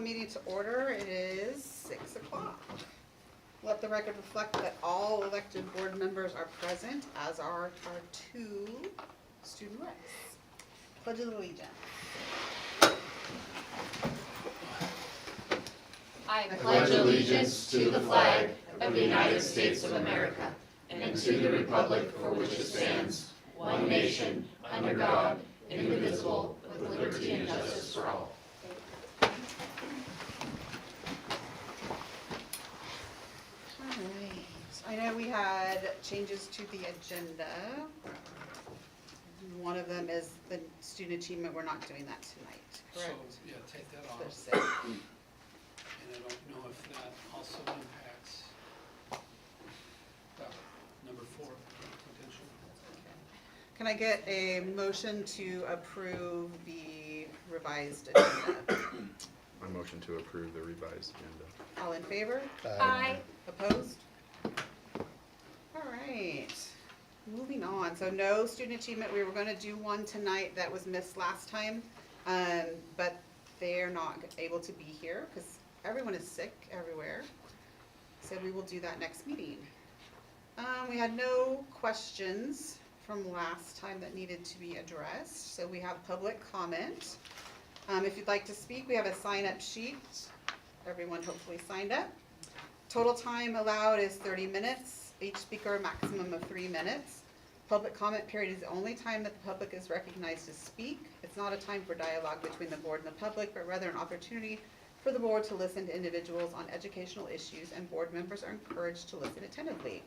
meeting to order. It is 6 o'clock. Let the record reflect that all elected board members are present, as are our 2 student reps. Pledge of Allegiance. I pledge allegiance to the flag of the United States of America and to the republic for which it stands, one nation, under God, indivisible, with liberty and justice for all. Alright, I know we had changes to the agenda. One of them is the student achievement. We're not doing that tonight, correct? So, yeah, take that off. They're sick. And I don't know if that also impacts number 4 potential. Can I get a motion to approve the revised agenda? I motion to approve the revised agenda. All in favor? Aye. Opposed? All right, moving on. So no student achievement. We were going to do one tonight that was missed last time, but they're not able to be here because everyone is sick everywhere. So we will do that next meeting. We had no questions from last time that needed to be addressed, so we have public comment. If you'd like to speak, we have a sign-up sheet. Everyone hopefully signed up. Total time allowed is 30 minutes. Each speaker a maximum of 3 minutes. Public comment period is the only time that the public is recognized to speak. It's not a time for dialogue between the board and the public, but rather an opportunity for the board to listen to individuals on educational issues, and board members are encouraged to listen attentively.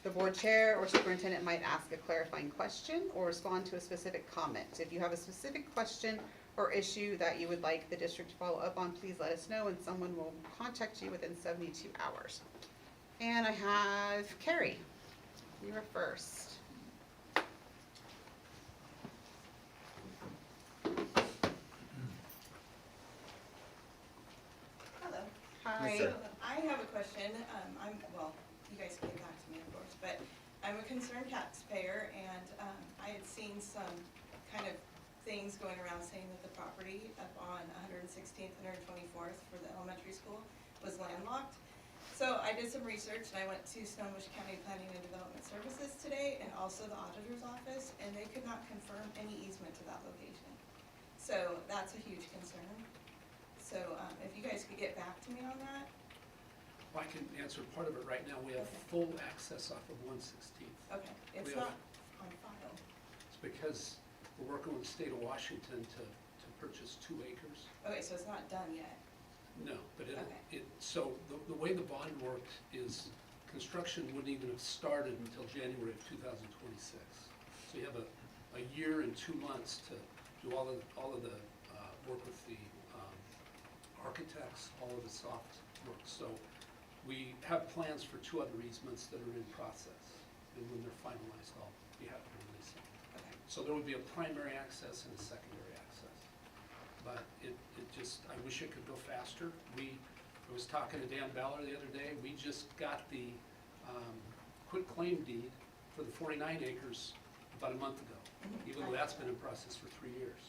The board chair or superintendent might ask a clarifying question or respond to a specific comment. If you have a specific question or issue that you would like the district to follow up on, please let us know and someone will contact you within 72 hours. And I have Carrie. You were first. Hello. Hi. So I have a question. Well, you guys can get back to me, of course, but I'm a concerned taxpayer, and I had seen some kind of things going around saying that the property up on 116th, 124th for the elementary school was landlocked. So I did some research, and I went to Snohomish County Planning and Development Services today, and also the auditor's office, and they could not confirm any easement to that location. So that's a huge concern. So if you guys could get back to me on that. Well, I can answer part of it right now. We have Okay. full access off of 116th. Okay, it's We have- not on file. It's because we're working with the state of Washington to purchase 2 acres. Okay, so it's not done yet. No, but Okay. so the way the bond worked is construction wouldn't even have started until January of 2026. So you have a year and 2 months to do all of the work with the architects, all of the soft work. So we have plans for 2 other easements that are in process, and when they're finalized, I'll be happy to release them. Okay. So there would be a primary access and a secondary access. But it just, I wish it could go faster. I was talking to Dan Baller the other day, we just got the quitclaim deed for the 49 acres about a month ago, even though that's been in process for 3 years.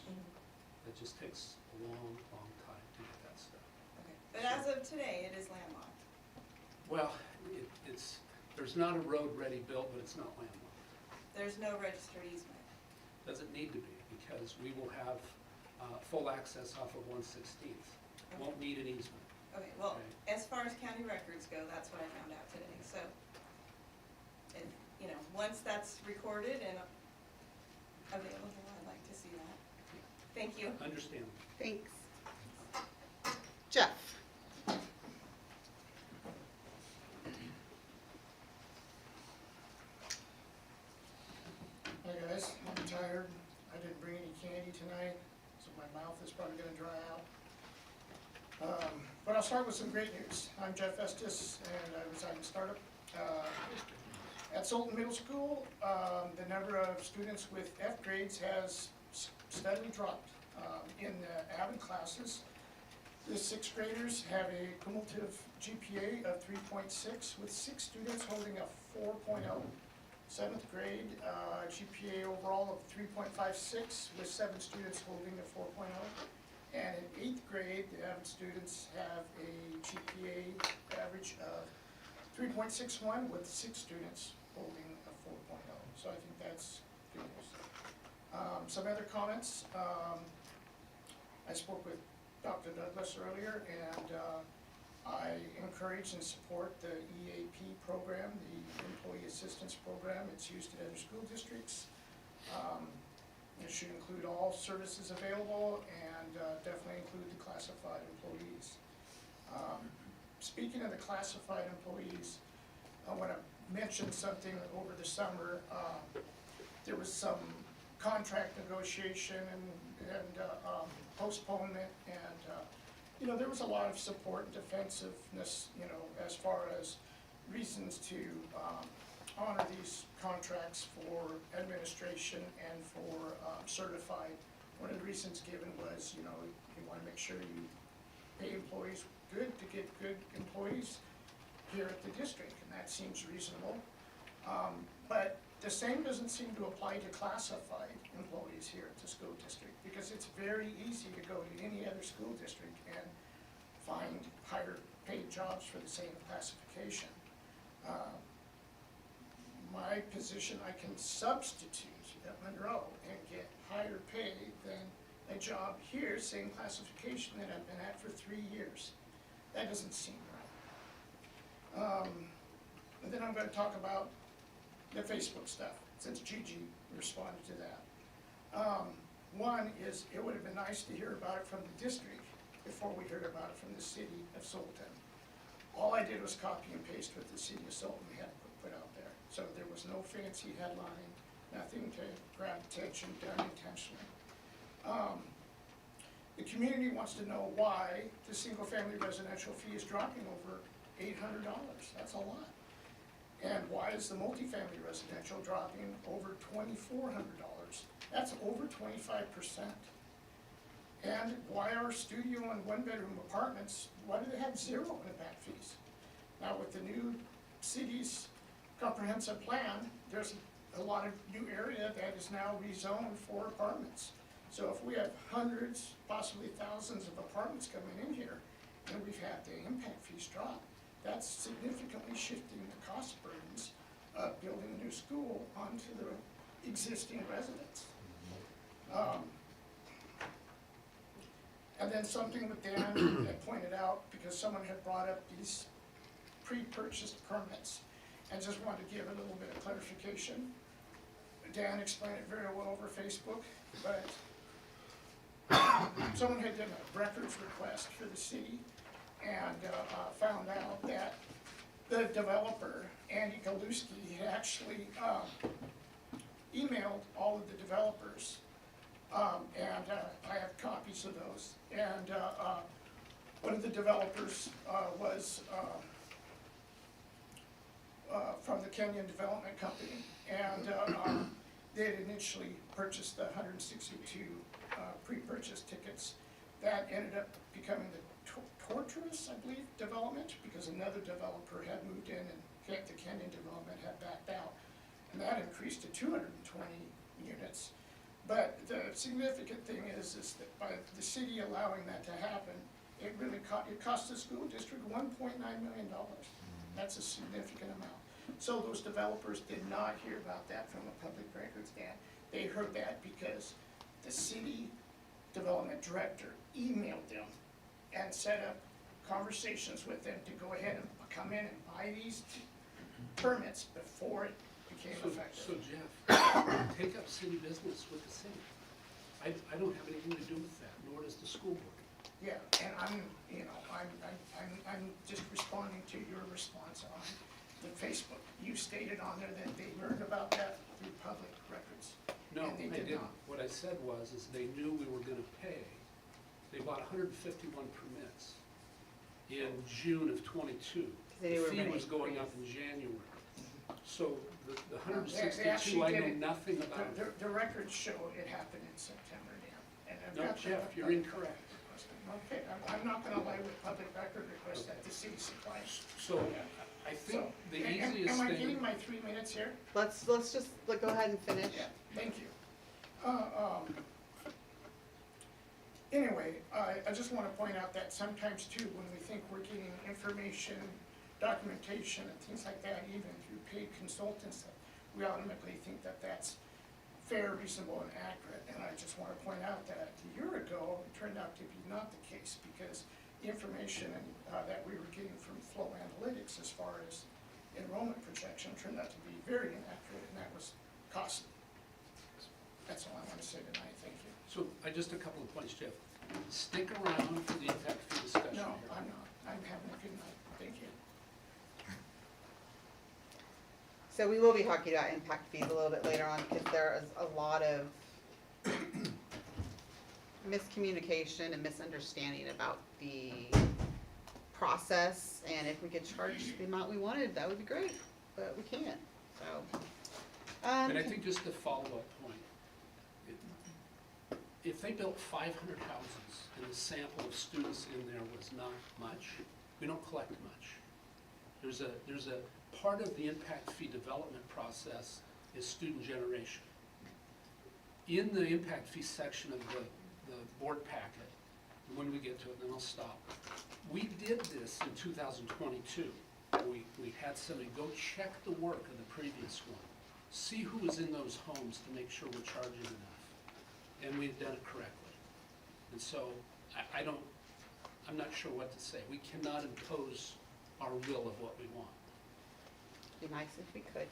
It just takes a long, long time to get that stuff. Okay, but as of today, it is landlocked. Well, there's not a road ready built, but it's not landlocked. There's no registered easement. Doesn't need to be, because we will have full access off of 116th. Won't need an easement. Okay, well, Okay. as far as county records go, that's what I found out today, so. And, once that's recorded and available, I'd like to see that. Thank you. Understand. Thanks. Jeff. Hey guys, I'm tired. I didn't bring any candy tonight, so my mouth is probably gonna dry out. But I'll start with some great news. I'm Jeff Estes, and I reside in Startup. At Sultan Middle School, the number of students with F grades has steadily dropped. In the Avid classes, the 6th graders have a cumulative GPA of 3.6, with 6 students holding a 4.0. 7th grade, GPA overall of 3.56, with 7 students holding a 4.0. And in 8th grade, the average students have a GPA average of 3.61 with 6 students holding a 4.0. So I think that's good news. Some other comments. I spoke with Dr. Douglas earlier, and I encourage and support the EAP program, the Employee Assistance Program. It's used in other school districts. It should include all services available and definitely include the classified employees. Speaking of the classified employees, I want to mention something over the summer. There was some contract negotiation and postponement, and you know, there was a lot of support and defensiveness, you know, as far as reasons to honor these contracts for administration and for certified. One of the reasons given was, you know, you want to make sure you pay employees good to get good employees here at the district, and that seems reasonable. But the same doesn't seem to apply to classified employees here at the school district, because it's very easy to go to any other school district and find higher paid jobs for the same classification. My position, I can substitute at Monroe and get higher pay than a job here, same classification that I've been at for 3 years. That doesn't seem right. And then I'm going to talk about the Facebook stuff, since Gigi responded to that. One is, it would have been nice to hear about it from the district before we heard about it from the city of Sultan. All I did was copy and paste what the city of Sultan had put out there. So there was no fancy headline, nothing to grab attention, done intentionally. The community wants to know why the single-family residential fee is dropping over $800. That's a lot. And why is the multifamily residential dropping over $2,400? That's over 25%. And why are studio and one-bedroom apartments, why do they have 0 impact fees? Now with the new city's comprehensive plan, there's a lot of new area that is now rezoned for apartments. So if we have hundreds, possibly thousands of apartments coming in here, and we've had the impact fees drop, that's significantly shifting the cost burdens of building a new school onto the existing residents. And then something that Dan had pointed out, because someone had brought up these pre-purchased permits, and just wanted to give a little bit of clarification. Dan explained it very well over Facebook, but someone had done a records request for the city and found out that the developer, Andy Galuski, had actually emailed all of the developers, and I have copies of those. And one of the developers was from the Kenyon Development Company, and they had initially purchased the 162 pre-purchase tickets. That ended up becoming the Torturous, I believe, development, because another developer had moved in and the Kenyon Development had backed out, and that increased to 220 units. But the significant thing is that by the city allowing that to happen, it really cost the school district $1.9 million. That's a significant amount. So those developers did not hear about that from a public records, Dan. They heard that because the city development director emailed them and set up conversations with them to go ahead and come in and buy these permits before it became effective. So Jeff, take up city business with the city. I don't have anything to do with that, nor does the school board. Yeah, and I'm just responding to your response on the Facebook. You stated on there that they learned about that through public records. No, And they they did didn't. not. What I said was, is they knew we were gonna pay. They bought 151 permits in June of '22. They The were fee gonna was going up in January. So the They 162, actually I did know it. nothing about. The records show it happened in September, Dan. And I've No, got the Jeff, you're public incorrect. record request. Okay, I'm not gonna lie with public record requests that the city supplies. So I think So, the am easiest I getting thing, my 3 minutes here? Let's just, go ahead and finish. Yeah, thank you. Anyway, I just want to point out that sometimes too, when we think we're getting information, documentation and things like that, even through paid consultants, we automatically think that that's fair, reasonable, and accurate. And I just want to point out that a year ago, it turned out to be not the case, because the information that we were getting from Flow Analytics as far as enrollment projection turned out to be very inaccurate, and that was costly. That's all I want to say tonight, thank you. So, just a couple of points, Jeff. Stick around for the impact fee discussion No, here. I'm not, I'm having a good night, thank you. So we will be talking about impact fees a little bit later on, because there is a lot of miscommunication and misunderstanding about the process, and if we could charge the amount we wanted, that would be great, but we can't, so. And I think just a follow-up point, if they built 500 houses and the sample of students in there was not much, we don't collect much. There's a part of the impact fee development process is student generation. In the impact fee section of the board packet, when we get to it, then I'll stop. We did this in 2022. We had somebody go check the work of the previous one, see who was in those homes to make sure we're charging enough. And we've done it correctly. And so I'm not sure what to say. We cannot impose our will of what we want. Be nice if we could.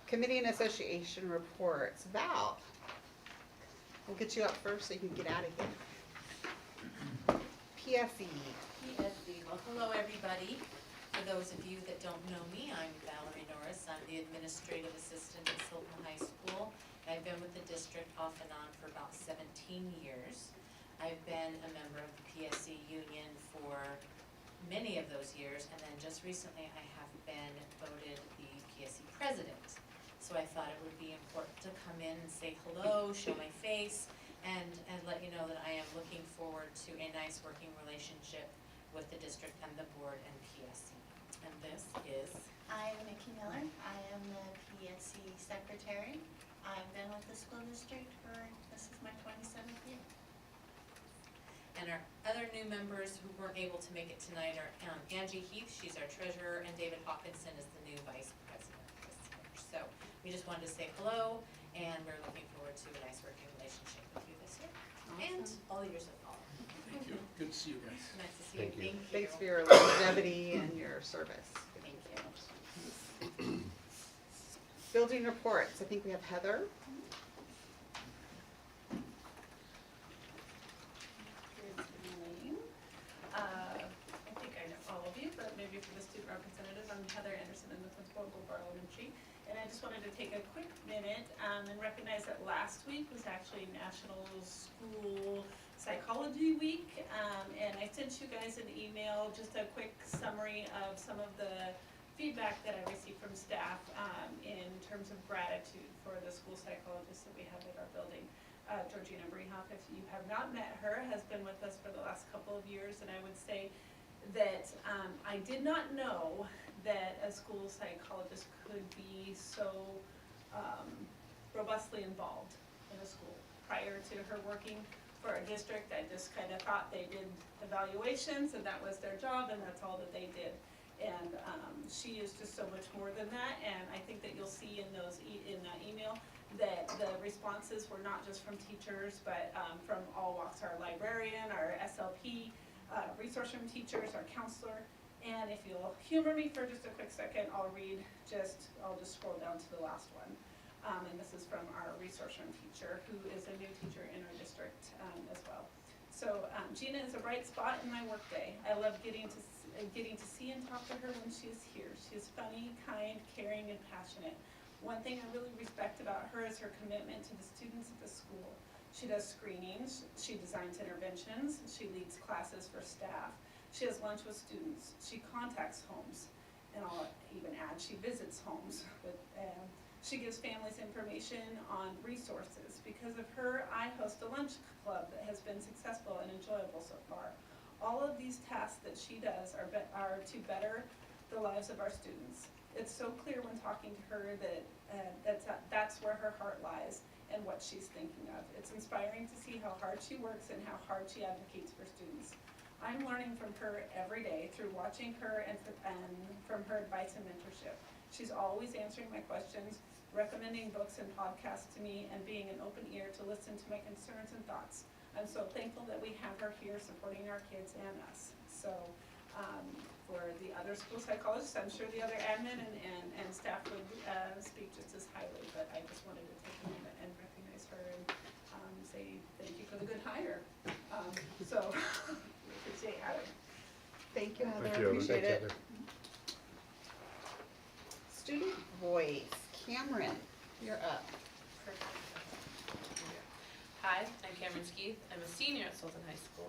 Committee and association reports. Val, we'll get you up first so you can get out of here. PSE. PSC. Well, hello, everybody. For those of you that don't know me, I'm Valerie Norris. I'm the administrative assistant at Silton High School. I've been with the district off and on for about 17 years. I've been a member of the PSC union for many of those years, and then just recently I have been voted the PSC president. So I thought it would be important to come in and say hello, show my face, and let you know that I am looking forward to a nice working relationship with the district and the board and PSC. And this is I'm Nikki Miller. I am the PSC secretary. I've been with the school district for, this is my 27th year. And our other new members who weren't able to make it tonight are Angie Heath, she's our treasurer, and David Hawkinson is the new vice president this year. So we just wanted to say hello, and we're looking forward to a nice working relationship with you this year. And all the years that follow. Thank you. Good to see you guys. Nice to see you. Thank you. Thanks for your longevity and your service. Thank you. Building reports. I think we have Heather. Good morning. I think I know all of you, but maybe for the student representatives, I'm Heather Anderson, I'm the principal of Gold Bar Elementary. And I just wanted to take a quick minute and recognize that last week was actually National School Psychology Week. And I sent you guys an email, just a quick summary of some of the feedback that I received from staff in terms of gratitude for the school psychologists that we have at our building. Georgina Brehoff, if you have not met her, has been with us for the last couple of years, and I would say that I did not know that a school psychologist could be so robustly involved in a school. Prior to her working for a district, I just kind of thought they did evaluations and that was their job and that's all that they did. And she is just so much more than that, and I think that you'll see in those in that email that the responses were not just from teachers, but from all walks. Our librarian, our SLP, resource room teachers, our counselor. And if you'll humor me for just a quick second, I'll just scroll down to the last one. And this is from our resource room teacher, who is a new teacher in our district as well. So Gina is a bright spot in my workday. I love getting to see and talk to her when she is here. She is funny, kind, caring, and passionate. One thing I really respect about her is her commitment to the students at the school. She does screenings, she designs interventions, she leads classes for staff. She has lunch with students, she contacts homes, and I'll even add, she visits homes. She gives families information on resources. Because of her, I host a lunch club that has been successful and enjoyable so far. All of these tasks that she does are to better the lives of our students. It's so clear when talking to her that that's where her heart lies, and what she's thinking of. It's inspiring to see how hard she works and how hard she advocates for students. I'm learning from her every day through watching her and from her advice and mentorship. She's always answering my questions, recommending books and podcasts to me, and being an open ear to listen to my concerns and thoughts. I'm so thankful that we have her here supporting our kids and us. So for the other school psychologists, I'm sure the other admin and staff would speak just as highly, but I just wanted to take a moment and recognize her and say thank you for the good hire. So we appreciate Heather. Thank you, Heather, Thank you, Heather. appreciate it. Student voice, Cameron, you're up. Hi, I'm Cameron Skeeth. I'm a senior at Sultan High School.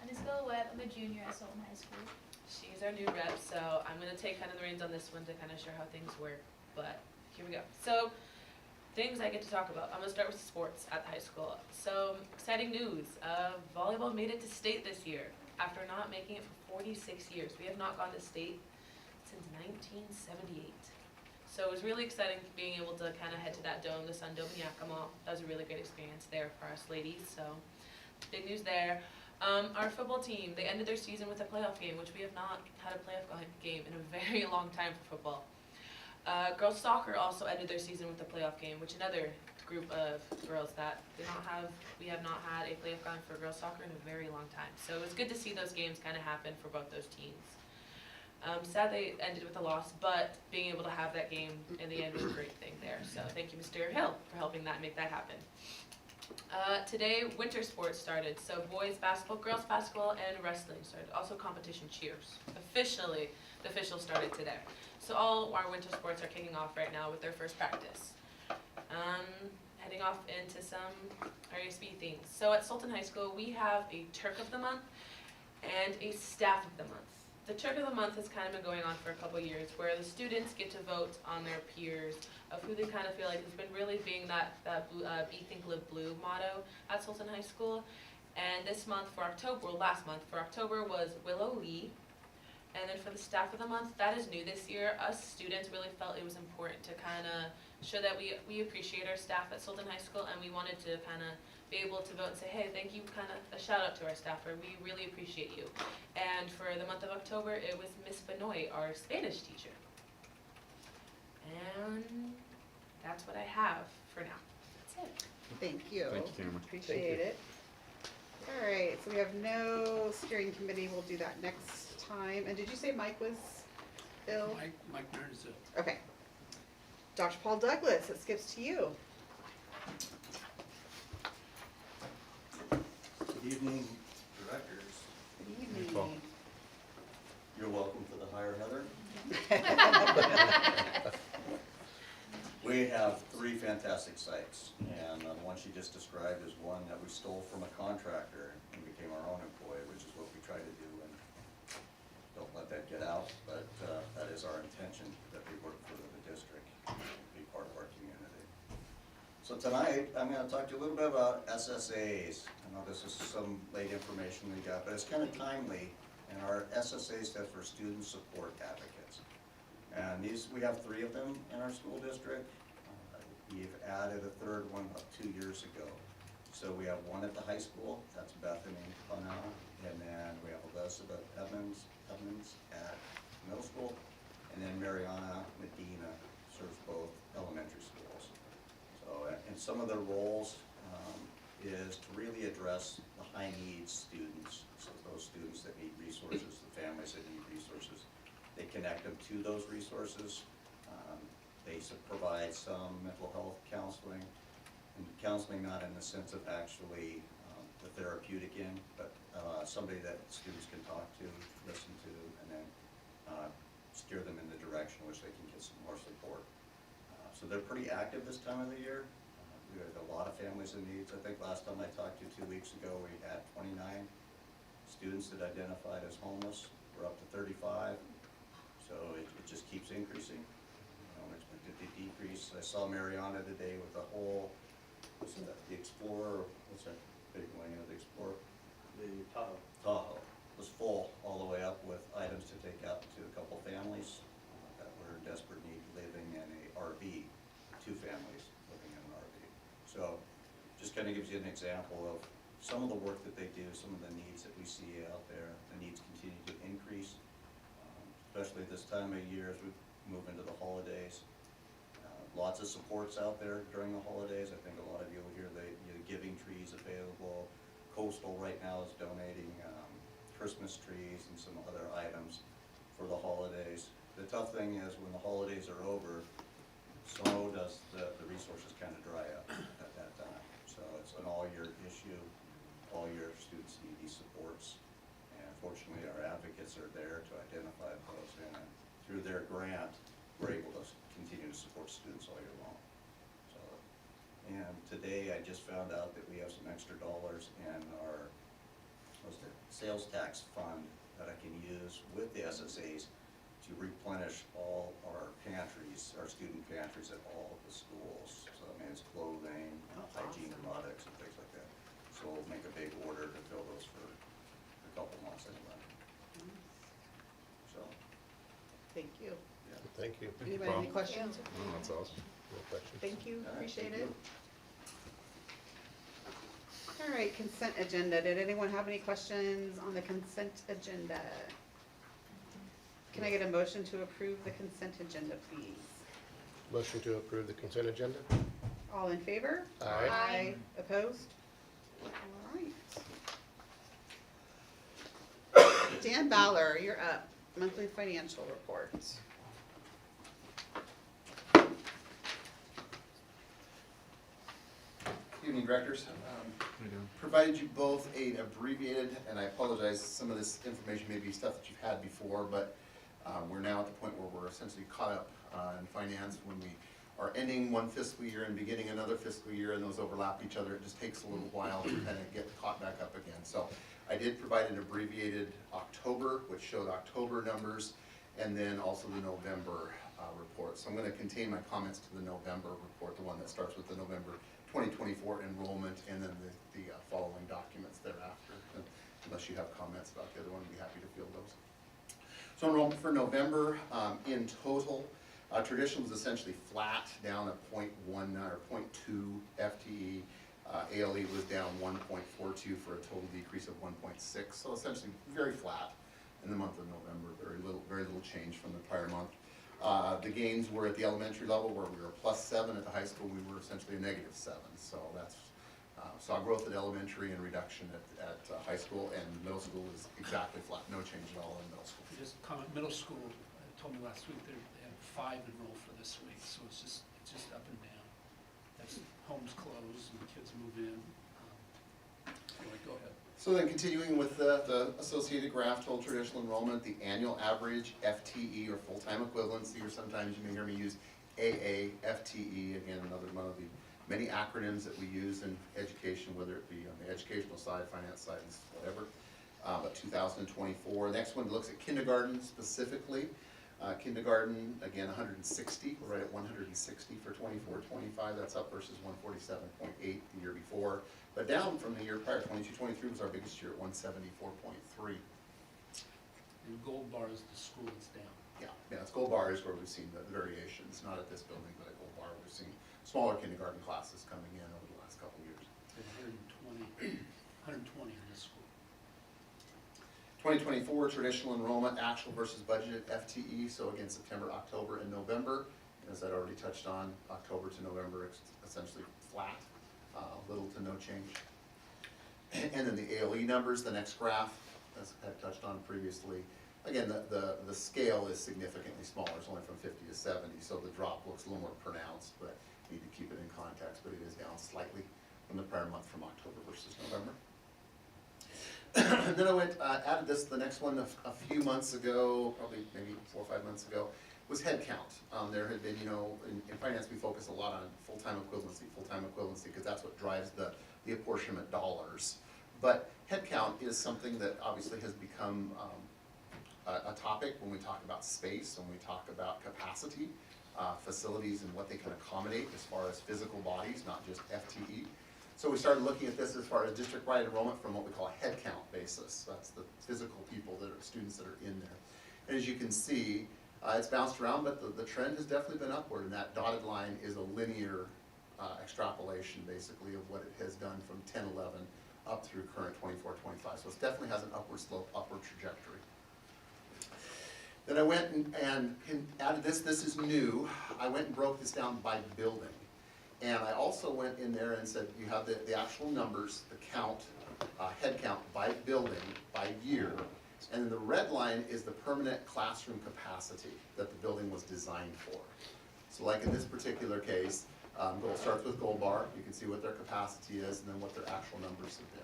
I'm Isabella Webb. I'm a junior at Sultan High School. She's our new rep, so I'm going to take kind of the reins on this one to kind of share how things work. But here we go. So, things I get to talk about. I'm going to start with sports at the high school. So, exciting news. Volleyball made it to state this year after not making it for 46 years. We have not gone to state since 1978. So it was really exciting being able to kind of head to that dome, the Sun Dome in Yakima. That was a really great experience there for us ladies, so big news there. Our football team, they ended their season with a playoff game, which we have not had a playoff game in a very long time for football. Girls soccer also ended their season with a playoff game, which another group of girls that we have not had a playoff game for girls soccer in a very long time. So it was good to see those games kind of happen for both those teams. Sadly, it ended with a loss, but being able to have that game in the end was a great thing there. So thank you, Mr. Hill, for helping make that happen. Today, winter sports started. So boys basketball, girls basketball, and wrestling started. Also competition cheers. Officially, the officials started today. So all our winter sports are kicking off right now with their first practice. Heading off into some RSB things. So at Sultan High School, we have a Turk of the Month and a Staff of the Month. The Turk of the Month has kind of been going on for a couple of years, where the students get to vote on their peers of who they kind of feel like has been really being that Be Think Live Blue motto at Sultan High School. And this month for October, last month for October was Willow Lee. And then for the Staff of the Month, that is new this year. Us students really felt it was important to kind of show that we appreciate our staff at Sultan High School, and we wanted to kind of be able to vote and say, hey, thank you, kind of a shout out to our staffer. We really appreciate you. And for the month of October, it was Miss Benoit, our Spanish teacher. And that's what I have for now. That's it. Thank you. Thank you, Cameron. Appreciate it. All right, so we have no steering committee. We'll do that next time. And did you say Mike was ill? Mike Mearns, Okay. Dr. Paul Douglas, it skips to you. Good evening, directors. Good Hey, Paul. evening. You're welcome to the hire, Heather. We have 3 fantastic sites, and the one she just described is one that we stole from a contractor and became our own employee, which is what we try to do, and don't let that get out, but that is our intention, that we work for the district, be part of our community. So tonight, I'm going to talk to you a little bit about SSAs. I know this is some late information we got, but it's kind of timely. And our SSA stands for Student Support Advocates. And we have 3 of them in our school district. We've added a 3rd one about 2 years ago. So we have one at the high school, that's Bethany Connell, and then we have Elizabeth Edmonds at middle school, and then Mariana Medina serves both elementary schools. So, and some of their roles is to really address the high needs students, so those students that need resources, the families that need resources. They connect them to those resources. They provide some mental health counseling, and counseling not in the sense of actually the therapeutic end, but somebody that students can talk to, listen to, and then steer them in the direction which they can get some more support. So they're pretty active this time of the year. We have a lot of families in needs. I think last time I talked to you 2 weeks ago, we had 29 students that identified as homeless. We're up to 35, so it just keeps increasing. I don't expect it to decrease. I saw Mariana today with the whole, what's that, the Explorer, what's that big one, the Explorer? The Tahoe. Tahoe. It was full all the way up with items to take out to a couple families that were in desperate need living in a RV, 2 families living in an RV. So kind of gives you an example of some of the work that they do, some of the needs that we see out there. The needs continue to increase, especially this time of year as we move into the holidays. Lots of supports out there during the holidays. I think a lot of you will hear the giving trees available. Coastal right now is donating Christmas trees and some other items for the holidays. The tough thing is when the holidays are over, so does the resources kind of dry up at that time. So it's an all-year issue. All year students need these supports. And fortunately, our advocates are there to identify those. And through their grant, we're able to continue to support students all year long. So, and today I just found out that we have some extra dollars in our sales tax fund that I can use with the SSAs to replenish all our pantries, our student pantries at all of the schools. So that means clothing, hygiene products and things like that. So we'll make a big order to fill those for a couple months anyway. So, Thank you. Thank you. Anybody have any questions? No, that's awesome. No questions? Thank you, All right, appreciate thank it. you. All right, consent agenda. Did anyone have any questions on the consent agenda? Can I get a motion to approve the consent agenda, please? Motion to approve the consent agenda? All in favor? Aye. Opposed? All right. Dan Ballard, you're up. Monthly financial reports. Evening, directors. Provided you both a abbreviated, and I apologize, some of this information may be stuff that you've had before, but we're now at the point where we're essentially caught up in finance. When we are ending one fiscal year and beginning another fiscal year and those overlap each other, it just takes a little while to kind of get caught back up again. So I did provide an abbreviated October, which showed October numbers, and then also the November report. So I'm going to contain my comments to the November report, the one that starts with the November 2024 enrollment, and then the following documents thereafter. And unless you have comments about the other one, I'd be happy to field those. So enrollment for November, in total, traditional was essentially flat, down at 0.1 or 0.2 FTE. ALE was down 1.42 for a total decrease of 1.6. So essentially very flat in the month of November. Very little change from the prior month. The gains were at the elementary level where we were +7. At the high school, we were essentially a -7. So that's saw growth at elementary and reduction at high school, and middle school is exactly flat, no change at all in middle school. Just comment, middle school, told me last week they had 5 enrolled for this week, so it's just up and down. That's homes closed and the kids move in. Go ahead. So then continuing with the associated graph, total traditional enrollment, the annual average FTE or full-time equivalency, or sometimes you may hear me use AA, FTE, again, another one of the many acronyms that we use in education, whether it be on the educational side, finance side, whatever. But 2024, next one looks at kindergarten specifically. Kindergarten, again, 160, we're right at 160 for 24-25, that's up versus 147.8 the year before, but down from the year prior. 22-23 was our biggest year at 174.3. And gold bar is the school that's down. Yeah, it's gold bar is where we've seen the variations, not at this building, but at gold bar, we've seen smaller kindergarten classes coming in over the last couple of years. 120 in this school. 2024 traditional enrollment, actual versus budgeted FTE, so again, September, October, and November. As I'd already touched on, October to November, it's essentially flat, little to no change. And then the ALE numbers, the next graph, as I touched on previously. Again, the scale is significantly smaller, it's only from 50 to 70, so the drop looks a little more pronounced, but need to keep it in context, but it is down slightly from the prior month from October versus November. Then I went, added this, the next one a few months ago, probably maybe 4 or 5 months ago, was headcount. There had been, in finance we focus a lot on full-time equivalency, because that's what drives the apportionment dollars. But headcount is something that obviously has become a topic when we talk about space, when we talk about capacity, facilities and what they can accommodate as far as physical bodies, not just FTE. So we started looking at this as far as district-wide enrollment from what we call a head count basis. That's the physical people, students that are in there. And as you can see, it's bounced around, but the trend has definitely been upward, and that dotted line is a linear extrapolation basically of what it has done from 10-11 up through current 24-25. So it definitely has an upward slope, upward trajectory. Then I went and added this is new. I went and broke this down by building. And I also went in there and said, you have the actual numbers, the count, head count by building, by year. And then the red line is the permanent classroom capacity that the building was designed for. So like in this particular case, it starts with Gold Bar. You can see what their capacity is and then what their actual numbers have been.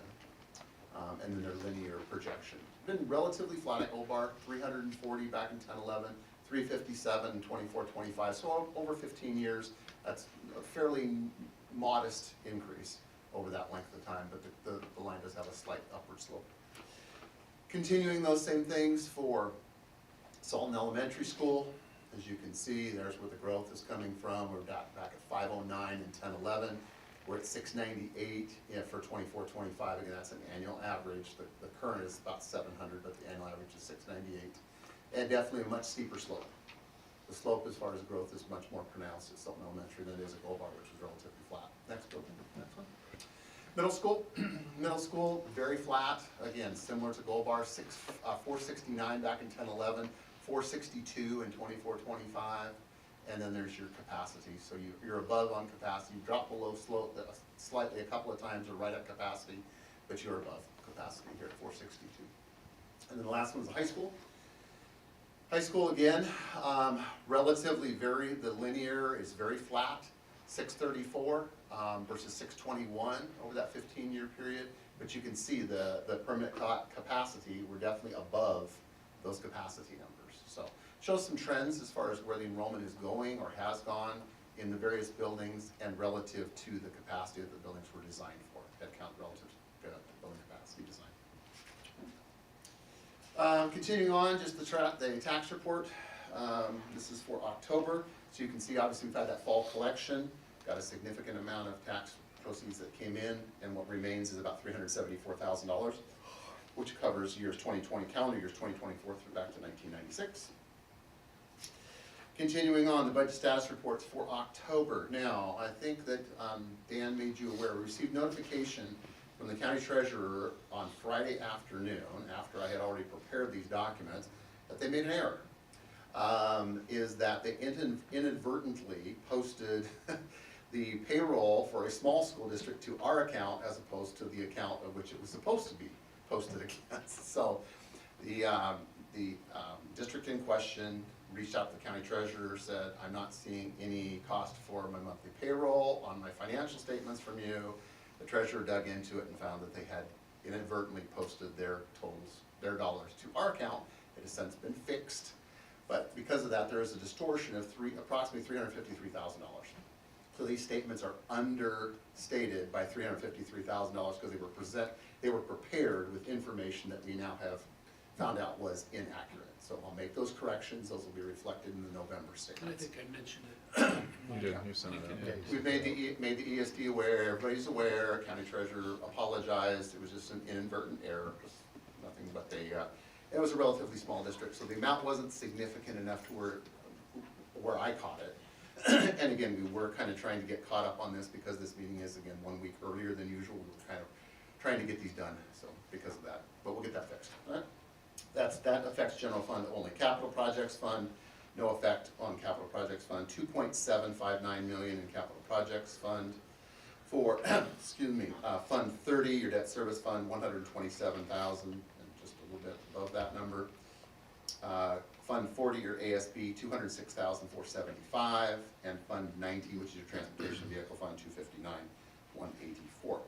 And then their linear projection. Been relatively flat at Gold Bar, 340 back in 10-11, 357 in 24-25. So over 15 years, that's a fairly modest increase over that length of time, but the line does have a slight upward slope. Continuing those same things for Salton Elementary School. As you can see, there's where the growth is coming from. We're back at 509 in 10-11. We're at 698 for 24-25. Again, that's an annual average. The current is about 700, but the annual average is 698. And definitely a much steeper slope. The slope as far as growth is much more pronounced at Salton Elementary than it is at Gold Bar, which is relatively flat. Next building, next one. Middle school, very flat. Again, similar to Gold Bar, 469 back in 10-11, 462 in 24-25, and then there's your capacity. So you're above on capacity. You drop below slope slightly a couple of times or right at capacity, but you're above capacity here at 462. And then the last one is the high school. High school again, relatively the linear is very flat, 634 versus 621 over that 15-year period. But you can see the permanent capacity, we're definitely above those capacity numbers. So shows some trends as far as where the enrollment is going or has gone in the various buildings and relative to the capacity that the buildings were designed for, head count relative to building capacity design. Continuing on, just the tax report. This is for October. So you can see obviously we've had that fall collection, got a significant amount of tax proceeds that came in, and what remains is about $374,000, which covers years 2020, calendar years 2024 through back to 1996. Continuing on, the budget status reports for October. Now, I think that Dan made you aware, we received notification from the county treasurer on Friday afternoon, after I had already prepared these documents, that they made an error. Is that they inadvertently posted the payroll for a small school district to our account as opposed to the account of which it was supposed to be posted against. So the district in question reached out to the county treasurer, said, I'm not seeing any cost for my monthly payroll on my financial statements from you. The treasurer dug into it and found that they had inadvertently posted their totals, their dollars to our account. It has since been fixed, but because of that, there is a distortion of approximately $353,000. So these statements are understated by $353,000 because they were prepared with information that we now have found out was inaccurate. So I'll make those corrections. Those will be reflected in the November And I statements. think I mentioned it. You did, you sent it out. We've made the ESD aware, everybody's aware, county treasurer apologized, it was just an inadvertent error, nothing but it was a relatively small district, so the amount wasn't significant enough to where I caught it. And again, we were kind of trying to get caught up on this because this meeting is, again, 1 week earlier than usual. We were kind of trying to get these done, so because of that, but we'll get that fixed. All right? That affects general fund only. Capital projects fund, no effect on capital projects fund. 2.759 million in capital projects fund. For excuse me, fund 30, your debt service fund, 127,000, and just a little bit above that number. Fund 40, your ASB, 206,475, and fund 90, which is your transportation vehicle fund, 259,184.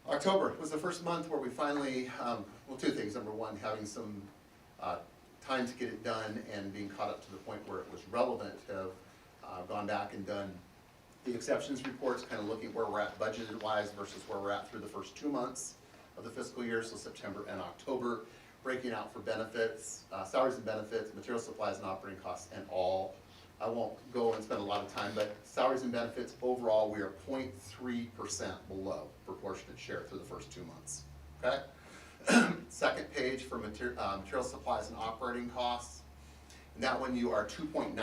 October was the first month where we finally, well, two things. Number one, having some time to get it done and being caught up to the point where it was relevant, have gone back and done the exceptions reports, kind of looking at where we're at budgeted wise versus where we're at through the first 2 months of the fiscal year, so September and October, breaking out for benefits, salaries and benefits, material supplies and operating costs, and all. I won't go and spend a lot of time, but salaries and benefits, overall, we are 0.3% below proportionate share through the first 2 months, okay? Second page for material supplies and operating costs. And that one you are 2.9%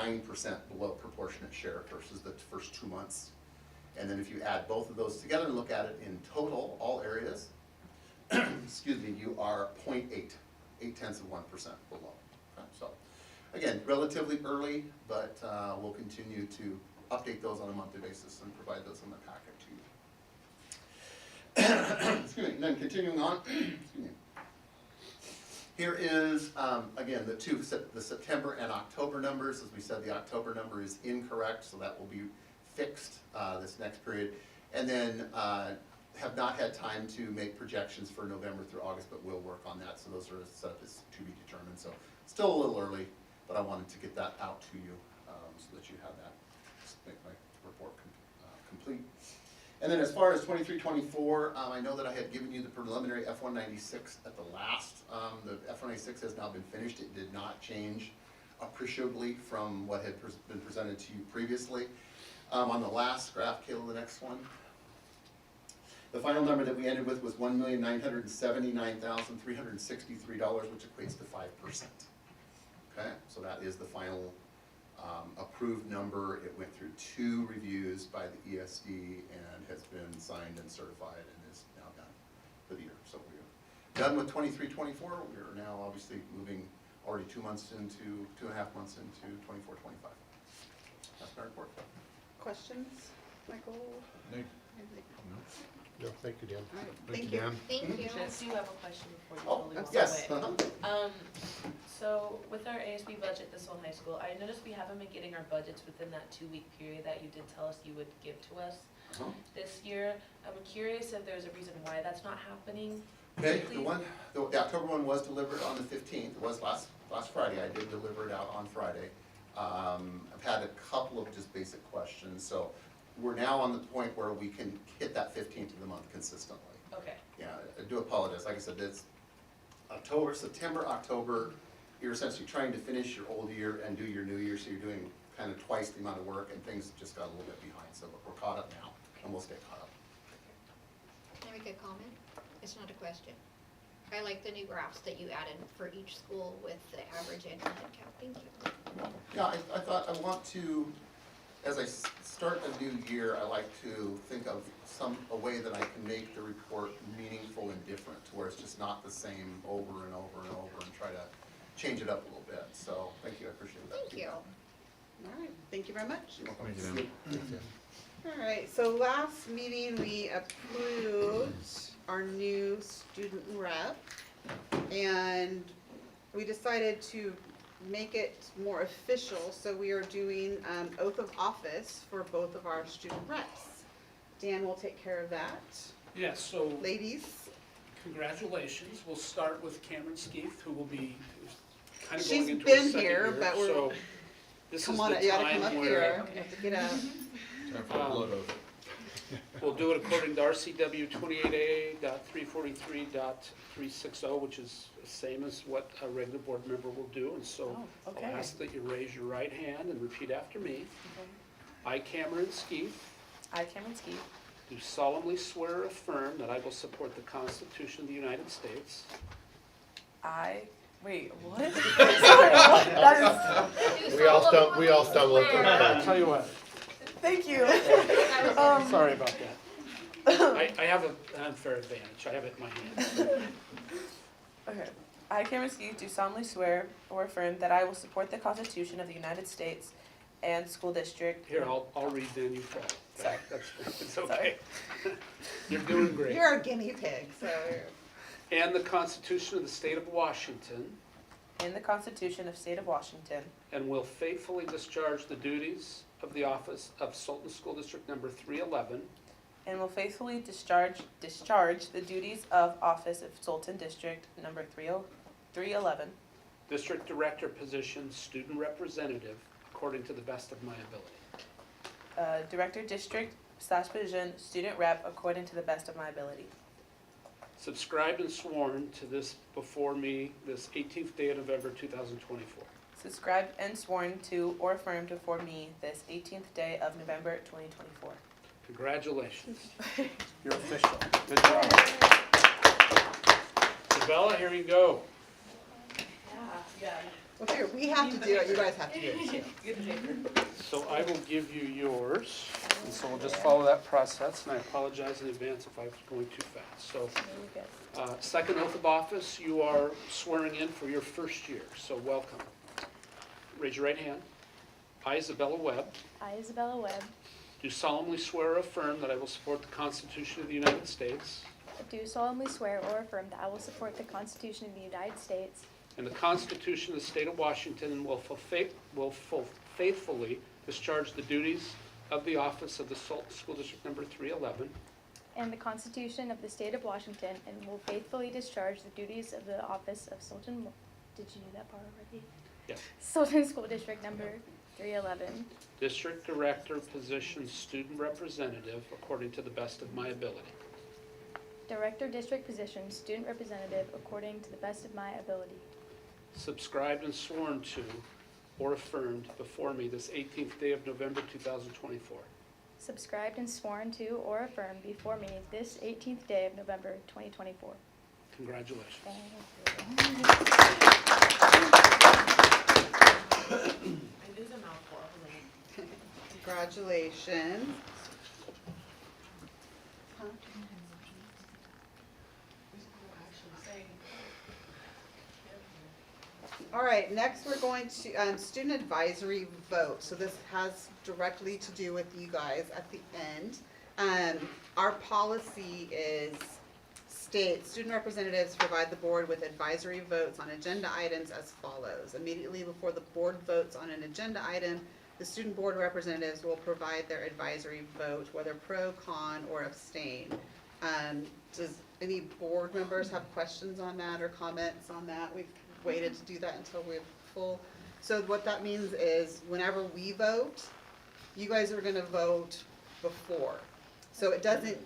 below proportionate share versus the first 2 months And then if you add both of those together and look at it in total, all areas, excuse me, you are 0.8, 0.8% below. Okay, so, again, relatively early, but we'll continue to update those on a monthly basis and provide those in the packet to you. Excuse me, and then continuing on, excuse me. Here is, again, the September and October numbers. As we said, the October number is incorrect, so that will be fixed this next period. And then have not had time to make projections for November through August, but we'll work on that. So those are set up as to be determined. So still a little early, but I wanted to get that out to you so that you have that, just make my report complete. And then as far as 23-24, I know that I had given you the preliminary F-196 at the last. The F-196 has now been finished. It did not change appreciably from what had been presented to you previously. On the last graph, Kayla, the next one. The final number that we ended with was $1,979,363, which equates to 5%. Okay, so that is the final approved number. It went through 2 reviews by the ESD and has been signed and certified and is now done for the year. So we're done with 23-24. We're now obviously moving already 2.5 months into 24-25. That's my report. Questions, Michael? No, thank you, Dan. All right, Thank thank you, you. Dan. Thank you. I do have a question before you Oh, totally walk yes. away. So with our ASB budget this whole high school, I noticed we haven't been getting our budgets within that 2-week period that you did tell us you would give to us this year. I'm curious if there's a reason why that's not happening. Okay, Please. the October one was delivered on the 15th. It was last Friday. I did deliver it out on Friday. I've had a couple of just basic questions. So we're now on the point where we can hit that 15th of the month consistently. Okay. Yeah, I do apologize. Like I said, it's September, October. You're essentially trying to finish your old year and do your new year, so you're doing kind of twice the amount of work, and things just got a little bit behind. So we're caught up now, and we'll stay caught up. Can I make a comment? It's not a question. I like the new graphs that you added for each school with the average annual head count. Thank you. Yeah, I thought I want to, as I start a new year, I like to think of a way that I can make the report meaningful and different, to where it's just not the same over and over and over, and try to change it up a little bit. So thank you, I appreciate that. Thank you. All right, thank you very much. You're welcome. Thank you, Dan. All right, so last meeting, we approved our new student rep, and we decided to make it more official, so we are doing oath of office for both of our student reps. Dan will take care of that. Yes, so Ladies, congratulations. We'll start with Cameron Skeeth, who will be kind of she's going into been her second here, year. but we're, So this is come the on, you gotta come up time here. where You have to get up. Time for a blood oath. we'll do it according to RCW 28A.343.360, which is the same as what a regular board member will do. And so I'll ask that you raise your right hand and repeat after me. I, Cameron Skeeth, I, Cameron Skeeth, do solemnly swear or affirm that I will support the Constitution of the United States. wait, what? Sorry, what? That We all stumbled. I'll tell you what, thank you. sorry about that. I have an unfair advantage, I have it in my hand. Okay. I, Cameron Skeeth, do solemnly swear or affirm that I will support the Constitution of the United States and school district. Here, I'll read then you follow. Sorry. It's okay. You're doing great. You're a guinea pig, so. And the Constitution of the State of Washington, And the Constitution of State of Washington. and will faithfully discharge the duties of the office of Sultan School District Number 311, And will faithfully discharge the duties of office of Sultan District Number 311. District Director position, student representative, according to the best of my ability. Director District / Position Student Rep according to the best of my ability. Subscribed and sworn to this before me this 18th day of November 2024. Subscribed and sworn to or affirmed before me this 18th day of November 2024. Congratulations. You're official. Good job. Isabella, here you go. Yeah. Well, here, we have to do it, you guys have to do it too. Get the paper. So I will give you yours, and so we'll just follow that process, and I apologize in advance if I was going too fast. So, second oath of office, you are swearing in for your first year, so welcome. Raise your right hand. I, Isabella Webb, I, Isabella Webb, do solemnly swear or affirm that I will support the Constitution of the United States do solemnly swear or affirm that I will support the Constitution of the United States and the Constitution of the State of Washington, and will faithfully discharge the duties of the office of the Sultan School District Number 311 and the Constitution of the State of Washington, and will faithfully discharge the duties of the office of Sultan. Did you do that part already? Yes. Sultan School District Number 311, District Director position student representative according to the best of my ability. Director District Position, Student Representative, according to the best of my ability. Subscribed and sworn to or affirmed before me this 18th day of November 2024. Subscribed and sworn to or affirmed before me this 18th day of November 2024. Congratulations. Thank you. It is a mouthful. Congratulations. Huh? All right, next we're going to, student advisory vote. So this has directly to do with you guys at the end. Our policy is student representatives provide the board with advisory votes on agenda items as follows. Immediately before the board votes on an agenda item, the student board representatives will provide their advisory vote, whether pro, con, or abstain. Does any board members have questions on that or comments on that? We've waited to do that until we're full. So what that means is whenever we vote, you guys are gonna vote before. So it doesn't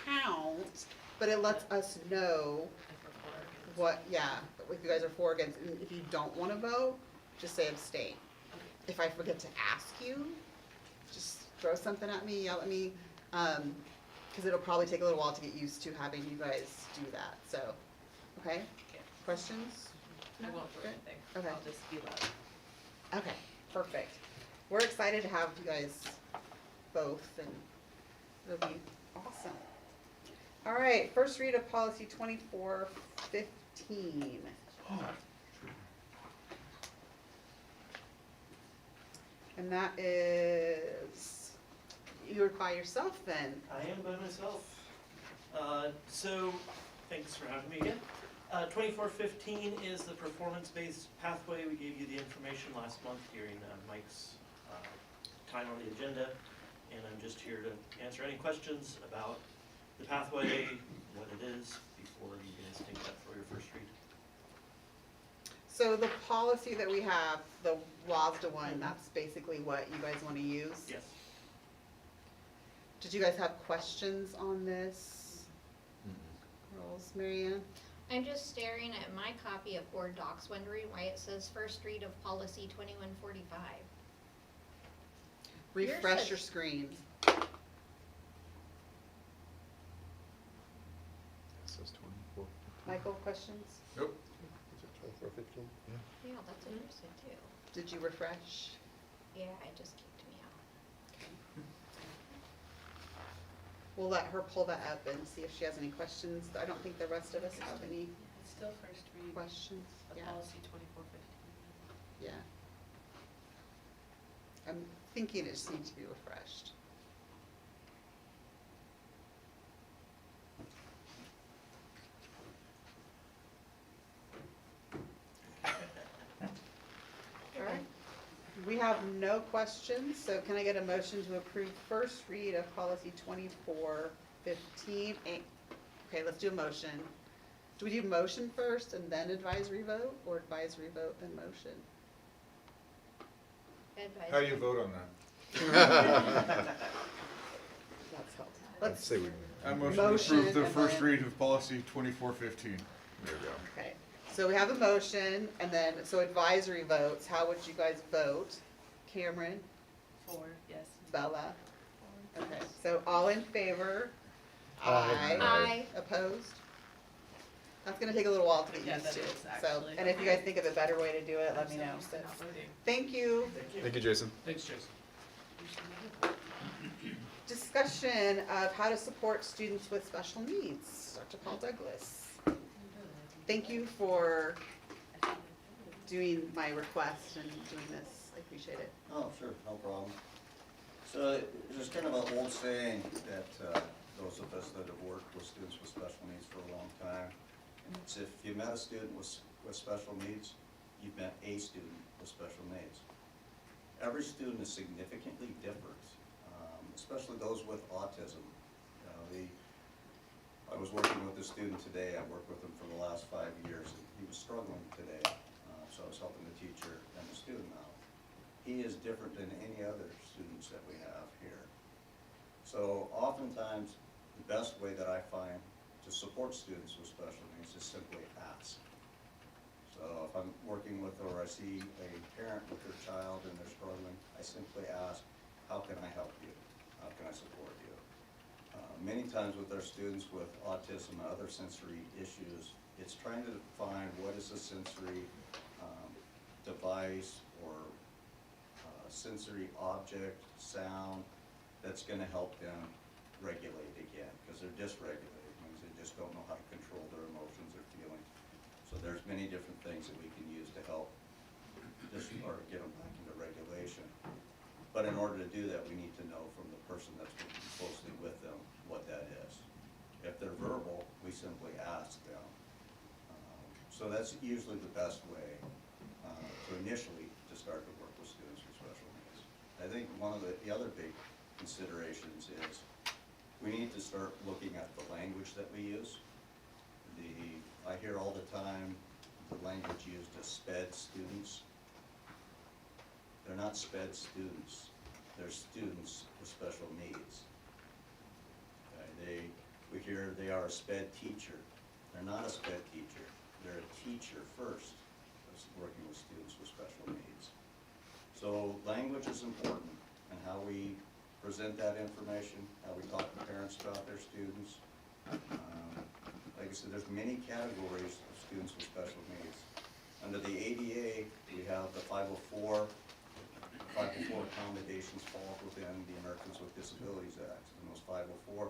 count, but it lets us know what, if you guys are for or against. And if you don't wanna vote, just say abstain. If I forget to ask you, just throw something at me, yell at me, because it'll probably take a little while to get used to having you guys do that, so, okay? Questions? I won't do anything. Okay. I'll just be loud. Okay, perfect. We're excited to have you guys both, and it'll be awesome. All right, first read of policy 2415. And that is, you're by yourself then? I am by myself. So, thanks for having me again. 2415 is the performance-based pathway. We gave you the information last month during Mike's time on the agenda, and I'm just here to answer any questions about the pathway, what it is, before you guys take that for your first read. So the policy that we have, the WASDA one, that's basically what you guys want to use? Yes. Did you guys have questions on this? Girls, Marianne? I'm just staring at my copy of Board Docs, wondering why it says first read of policy 2145. Refresh your screen. It says 24. Michael, questions? Nope. Is it 2415? Yeah. Yeah, that's what it said too. Did you refresh? Yeah, it just kicked me out. We'll let her pull that up and see if she has any questions. I don't think the rest of us have any It's still first read questions. of Yeah, policy 2415. yeah. I'm thinking it just needs to be refreshed. All right. We have no questions, so can I get a motion to approve first read of policy 2415? Okay, let's do a motion. Do we do motion first and then advisory vote, or advisory vote then motion? How do you vote on that? That's helpful. I'd Let's, say we, I motion to Motion approve the and first then- read of policy 2415. there we go. okay, so we have a motion, and then, so advisory votes, how would you guys vote? Cameron, 4, yes. Bella? Okay, so all in favor? Aye. Aye. Opposed? That's gonna take a little while to get Yeah, used that to, is so, actually. and if you guys think of a better way to do it, let me know. So, not voting. Thank you. Thank you, Jason. Thanks, Jason. Discussion of how to support students with special needs. Dr. Paul Douglas. Thank you for doing my request and doing this. I appreciate it. Oh, sure, no problem. So there's kind of an old saying that those of us that have worked with students with special needs for a long time, it's if you met a student with special needs, you've met a student with special needs. Every student is significantly different, especially those with autism. I was working with a student today, I've worked with him for the last 5 years, and he was struggling today, so I was helping the teacher and the student out. He is different than any other students that we have here. So oftentimes, the best way that I find to support students with special needs is simply ask. So if I'm working with, or I see a parent with their child and they're struggling, I simply ask, how can I help you? How can I support you? Many times with our students with autism and other sensory issues, it's trying to define what is a sensory device or sensory object, sound, that's gonna help them regulate again, because they're dysregulated, means they just don't know how to control their emotions or feelings. So there's many different things that we can use to help or get them back into regulation. But in order to do that, we need to know from the person that's working closely with them what that is. If they're verbal, we simply ask them. So that's usually the best way to initially to start to work with students with special needs. I think one of the other big considerations is we need to start looking at the language that we use. I hear all the time the language used as SPED students. They're not SPED students. They're students with special needs. We hear they are a SPED teacher. They're not a SPED teacher. They're a teacher first that's working with students with special needs. So language is important, and how we present that information, how we talk to parents about their students. Like I said, there's many categories of students with special needs. Under the ADA, we have the 504. 504 accommodations fall within the Americans with Disabilities Act. And those 504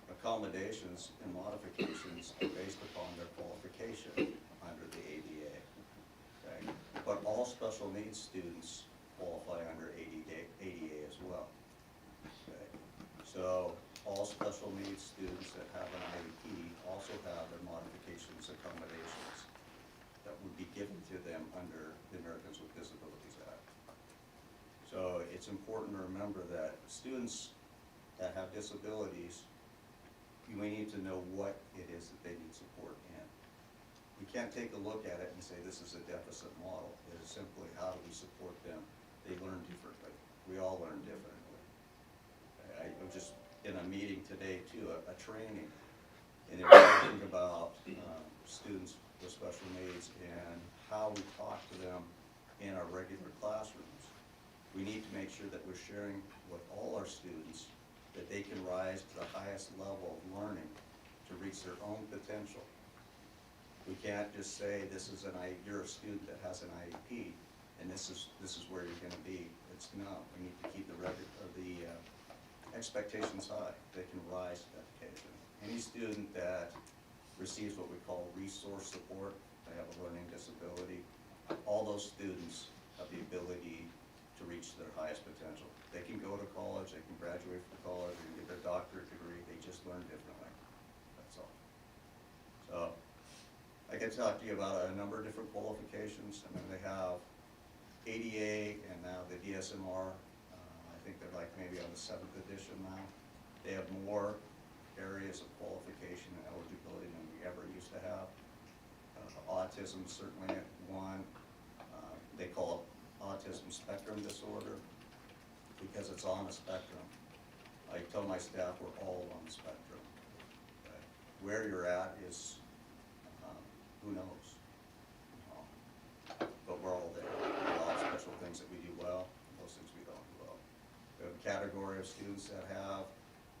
accommodations and modifications are based upon their qualification under the ADA. Okay? But all special needs students qualify under ADA as well. Okay? So all special needs students that have an IEP also have their modifications accommodations that would be given to them under the Americans with Disabilities Act. So it's important to remember that students that have disabilities, we need to know what it is that they need support in. We can't take a look at it and say this is a deficit model. It is simply how do we support them. They learn differently. We all learn differently. I was just in a meeting today too, a training, and they were talking about students with special needs and how we talk to them in our regular classrooms. We need to make sure that we're sharing with all our students that they can rise to the highest level of learning to reach their own potential. We can't just say you're a student that has an IEP and this is where you're going to be. It's no. We need to keep the expectations high. They can rise to that occasion. Any student that receives what we call resource support, they have a learning disability, all those students have the ability to reach their highest potential. They can go to college, they can graduate from college, they can get their doctorate degree, they just learn differently. That's all. So I can talk to you about a number of different qualifications. I mean, they have ADA and now the DSMR. I think they're like maybe on the 7th edition now. They have more areas of qualification and eligibility than we ever used to have. Autism certainly one. They call it autism spectrum disorder because it's on a spectrum. I tell my staff we're all on the spectrum. Okay? Where you're at is, who knows? But we're all there. We all have special things that we do well, and those things we don't do well. We have a category of students that have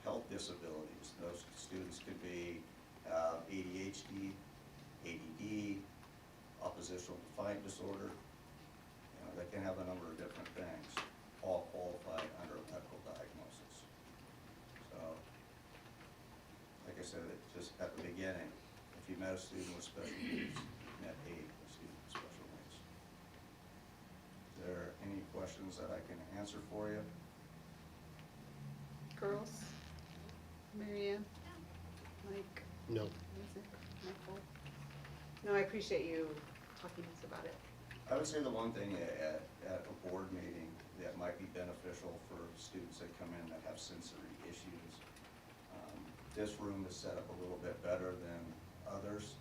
health disabilities. Those students could be ADHD, ADD, oppositional defiant disorder. You know, they can have a number of different things, all qualify under a medical diagnosis. So, like I said, just at the beginning, if you met a student with special needs, you met a student with special needs. Is there any questions that I can answer for you? Girls? Marianne? Mike? No. Isaac? Michael? No, I appreciate you talking to us about it. I would say the one thing at a board meeting that might be beneficial for students that come in that have sensory issues. This room is set up a little bit better than others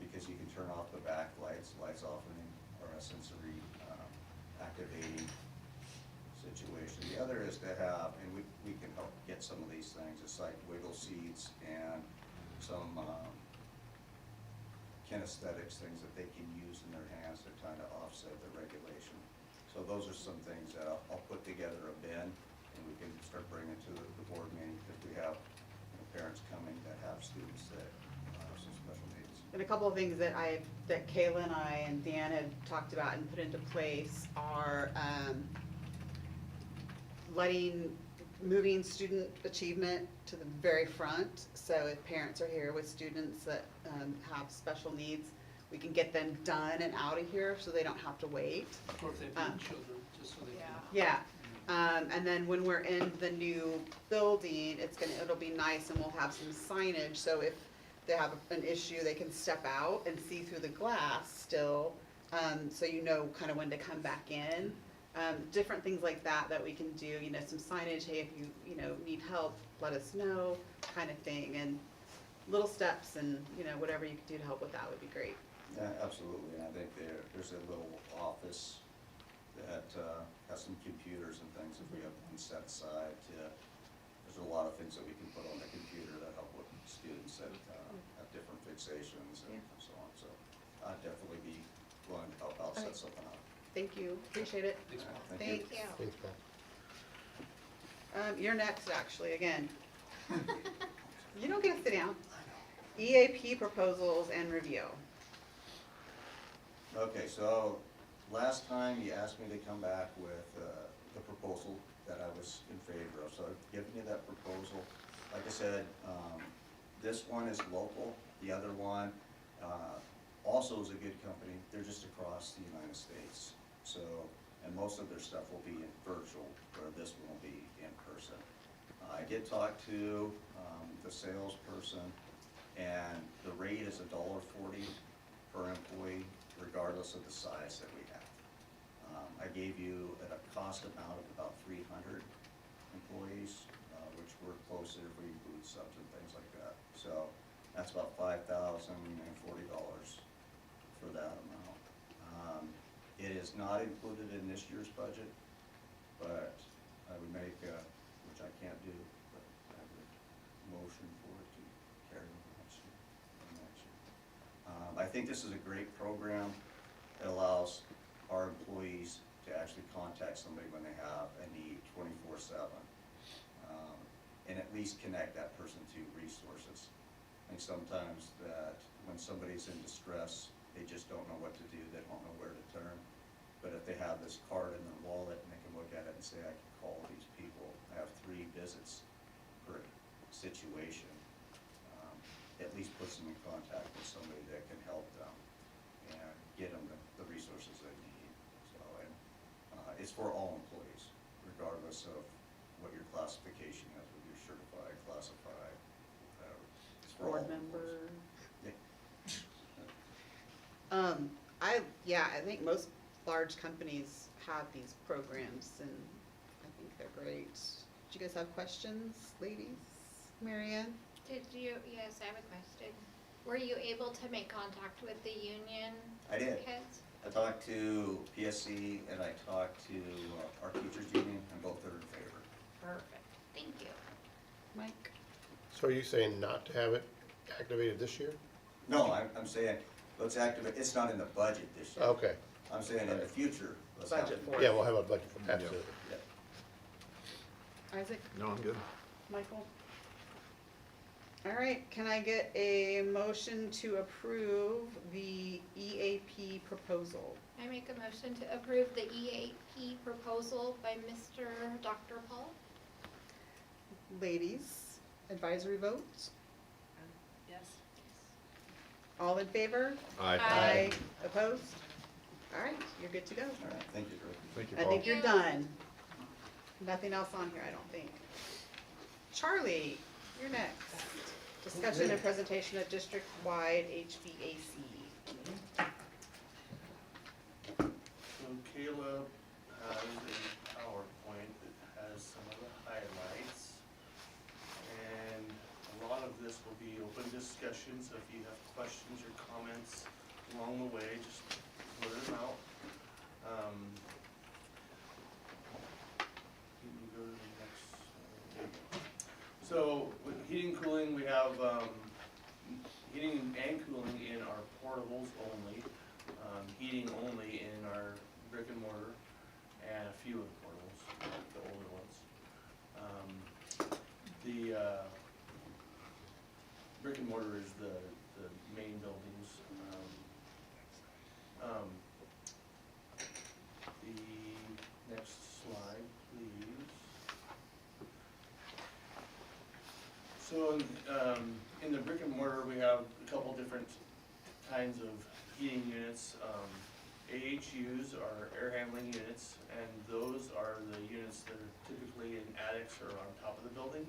because you can turn off the back lights. Lights often are a sensory activating situation. The other is to have, and we can help get some of these things, it's like wiggle seats and some kinesthetics, things that they can use in their hands to kind of offset the regulation. So those are some things that I'll put together a bin and we can start bringing to the board meeting because we have parents coming that have students that have some special needs. And a couple of things that Kayla and I and Dan had talked about and put into place are moving student achievement to the very front. So if parents are here with students that have special needs, we can get them done and out of here so they don't have to wait. Or if they've been children, just so they can. Yeah. And then when we're in the new building, it'll be nice and we'll have some signage, so if they have an issue, they can step out and see through the glass still, so you know kind of when to come back in. Different things like that we can do, you know, some signage, hey, if you know, need help, let us know, kind of thing, and little steps and, you know, whatever you could do to help with that would be great. Yeah, absolutely, and I think there's a little office that has some computers and things, if we have one set aside there's a lot of things that we can put on the computer that help with students that have different fixations and so on, so I'd definitely be willing to help out set something up. Thank you, appreciate it. Thanks, Paul. Thank you. Thanks, Paul. You're next, actually, again. You don't get to sit down. EAP proposals and review. Okay, so last time you asked me to come back with the proposal that I was in favor of, so I've given you that proposal. Like I said, this one is local, the other one also is a good company, they're just across the United States. So, and most of their stuff will be in virtual, where this one will be in person. I did talk to the salesperson, and the rate is $1.40 per employee, regardless of the size that we have. I gave you at a cost amount of about 300 employees, which we're closer if we include subs and things like that. So that's about $5,040 for that amount. It is not included in this year's budget, but I would make, which I can't do, but I would motion for it to carry over next year. I think this is a great program. It allows our employees to actually contact somebody when they have a need 24/7, and at least connect that person to resources. I think sometimes that when somebody's in distress, they just don't know what to do, they don't know where to turn. But if they have this card in their wallet and they can look at it and say, I can call these people, I have 3 visits per situation, at least puts them in contact with somebody that can help them and get them the resources they need. So, and it's for all employees, regardless of what your classification is, whether you're certified, classified, whatever. It's for all Board member. employees. Yeah. I think most large companies have these programs, and I think they're great. Do you guys have questions, ladies? Marianne? Yes, I have a question. Were you able to make contact with the union I did. heads? I talked to PSC and I talked to our teachers union, and both are in favor. Perfect, thank you. Mike? So are you saying not to have it activated this year? No, I'm saying, let's activate, it's not in the budget this year. Okay. I'm saying in the future, let's have Budget it. for it. Yeah, we'll have a budget for, absolutely. Yeah. Isaac? No, I'm good. Michael? All right, can I get a motion to approve the EAP proposal? I make a motion to approve the EAP proposal by Mr. Dr. Paul. Ladies, advisory vote? Yes. All in favor? Aye. Opposed? All right, you're good to go. All right, thank you, Drew. Thank you, I Paul. think you're done. Nothing else on here, I don't think. Charlie, you're next. Discussion and presentation of district-wide HVAC. So Caleb has a PowerPoint that has some of the highlights. And a lot of this will be open discussion, so if you have questions or comments along the way, just blurt them out. You can go to the next, there you go. So with heating and cooling, we have heating and cooling in our portables only. Heating only in our brick and mortar, and a few of the portables, the older ones. The brick and mortar is the main buildings. The next slide, please. So in the brick and mortar, we have a couple different kinds of heating units. AHUs are air handling units, and those are the units that are typically in attics or on top of the building.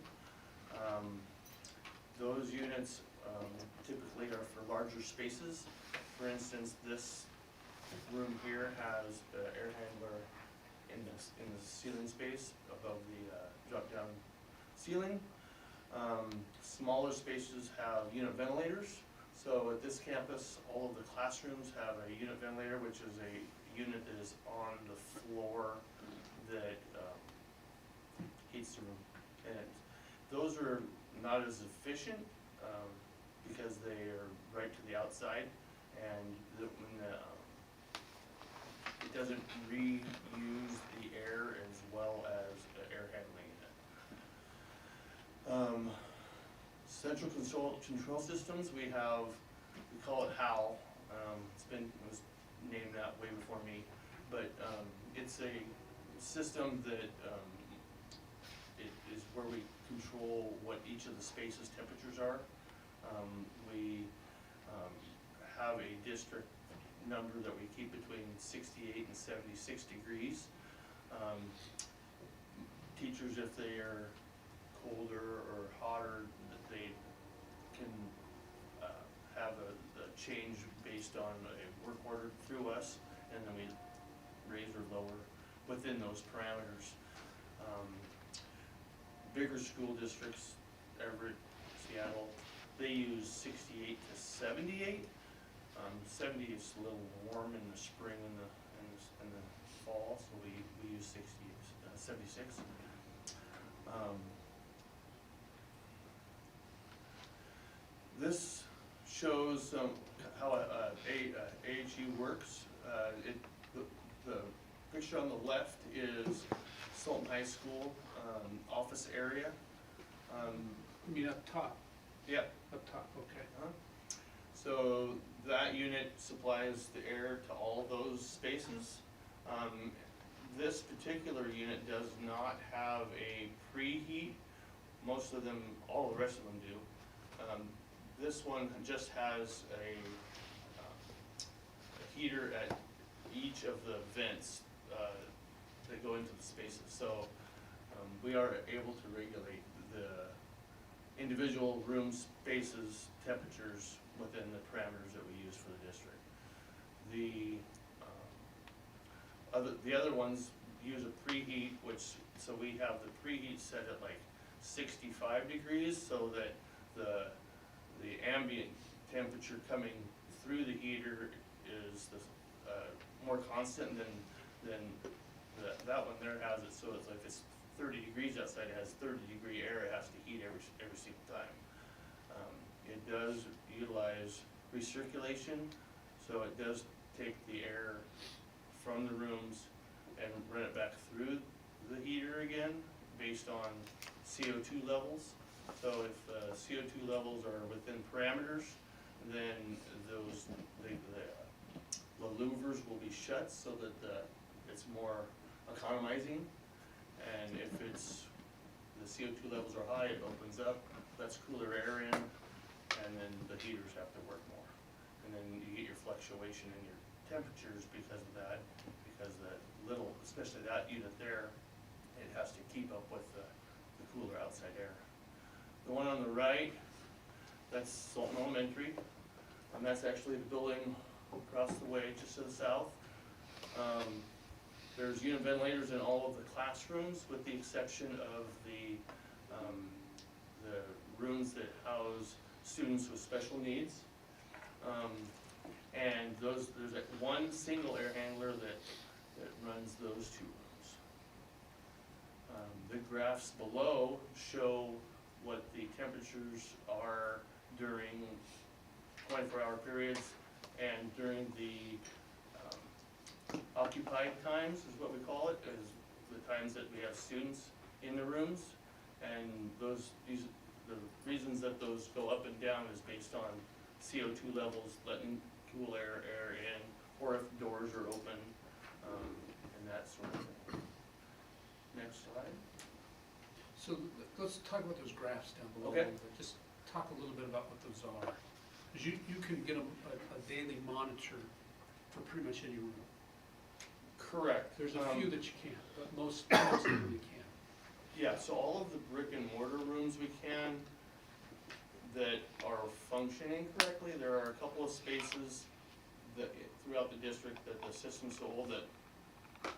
Those units typically are for larger spaces. For instance, this room here has an air handler in the ceiling space above the drop-down ceiling. Smaller spaces have unit ventilators. So at this campus, all of the classrooms have a unit ventilator, which is a unit that is on the floor that heats the room. And those are not as efficient because they are right to the outside, and it doesn't reuse the air as well as the air handling unit. Central control systems, we call it HAL. It was named that way before me, but it's a system that it is where we control what each of the spaces' temperatures are. We have a district number that we keep between 68 and 76 degrees. Teachers, if they are colder or hotter, they can have a change based on a work order through us, and then we raise or lower within those parameters. Bigger school districts, Everett, Seattle, they use 68 to 78. 70 is a little warm in the spring and the fall, so we use 76. This shows how AHU works. The picture on the left is Sultan High School office area. You mean up top? Yeah. Up top, okay. So that unit supplies the air to all those spaces. This particular unit does not have a preheat. Most of them, all the rest of them do. This one just has a heater at each of the vents that go into the spaces. So we are able to regulate the individual room spaces, temperatures within the parameters that we use for the district. The other ones use a preheat, so we have the preheat set at like 65 degrees, so that the ambient temperature coming through the heater is more constant than that one there has it. So it's like if it's 30 degrees outside, it has 30-degree air. It has to heat every single time. It does utilize recirculation, so it does take the air from the rooms and run it back through the heater again based on CO2 levels. So if CO2 levels are within parameters, then those, the louvers will be shut so that it's more economizing. And if it's, the CO2 levels are high, it opens up, lets cooler air in, and then the heaters have to work more. And then you get your fluctuation in your temperatures because of that, because the little, especially that unit there, it has to keep up with the cooler outside air. The one on the right, that's Sultan Elementary, and that's actually the building across the way, just to the south. There's unit ventilators in all of the classrooms, with the exception of the rooms that house students with special needs. And there's one single air handler that runs those two rooms. The graphs below show what the temperatures are during 24-hour periods and during the occupied times, is what we call it, is the times that we have students in the rooms. And the reasons that those go up and down is based on CO2 levels, letting cool air in, or if doors are open, and that sort of thing. Next slide. So let's talk about those graphs down below. Okay. Just talk a little bit about what those are. Because you can get a daily monitor for pretty much any room. Correct. There's a few that you can't, but most of them you can. Yeah, so all of the brick and mortar rooms we can that are functioning correctly, there are a couple of spaces that throughout the district that the system's so old that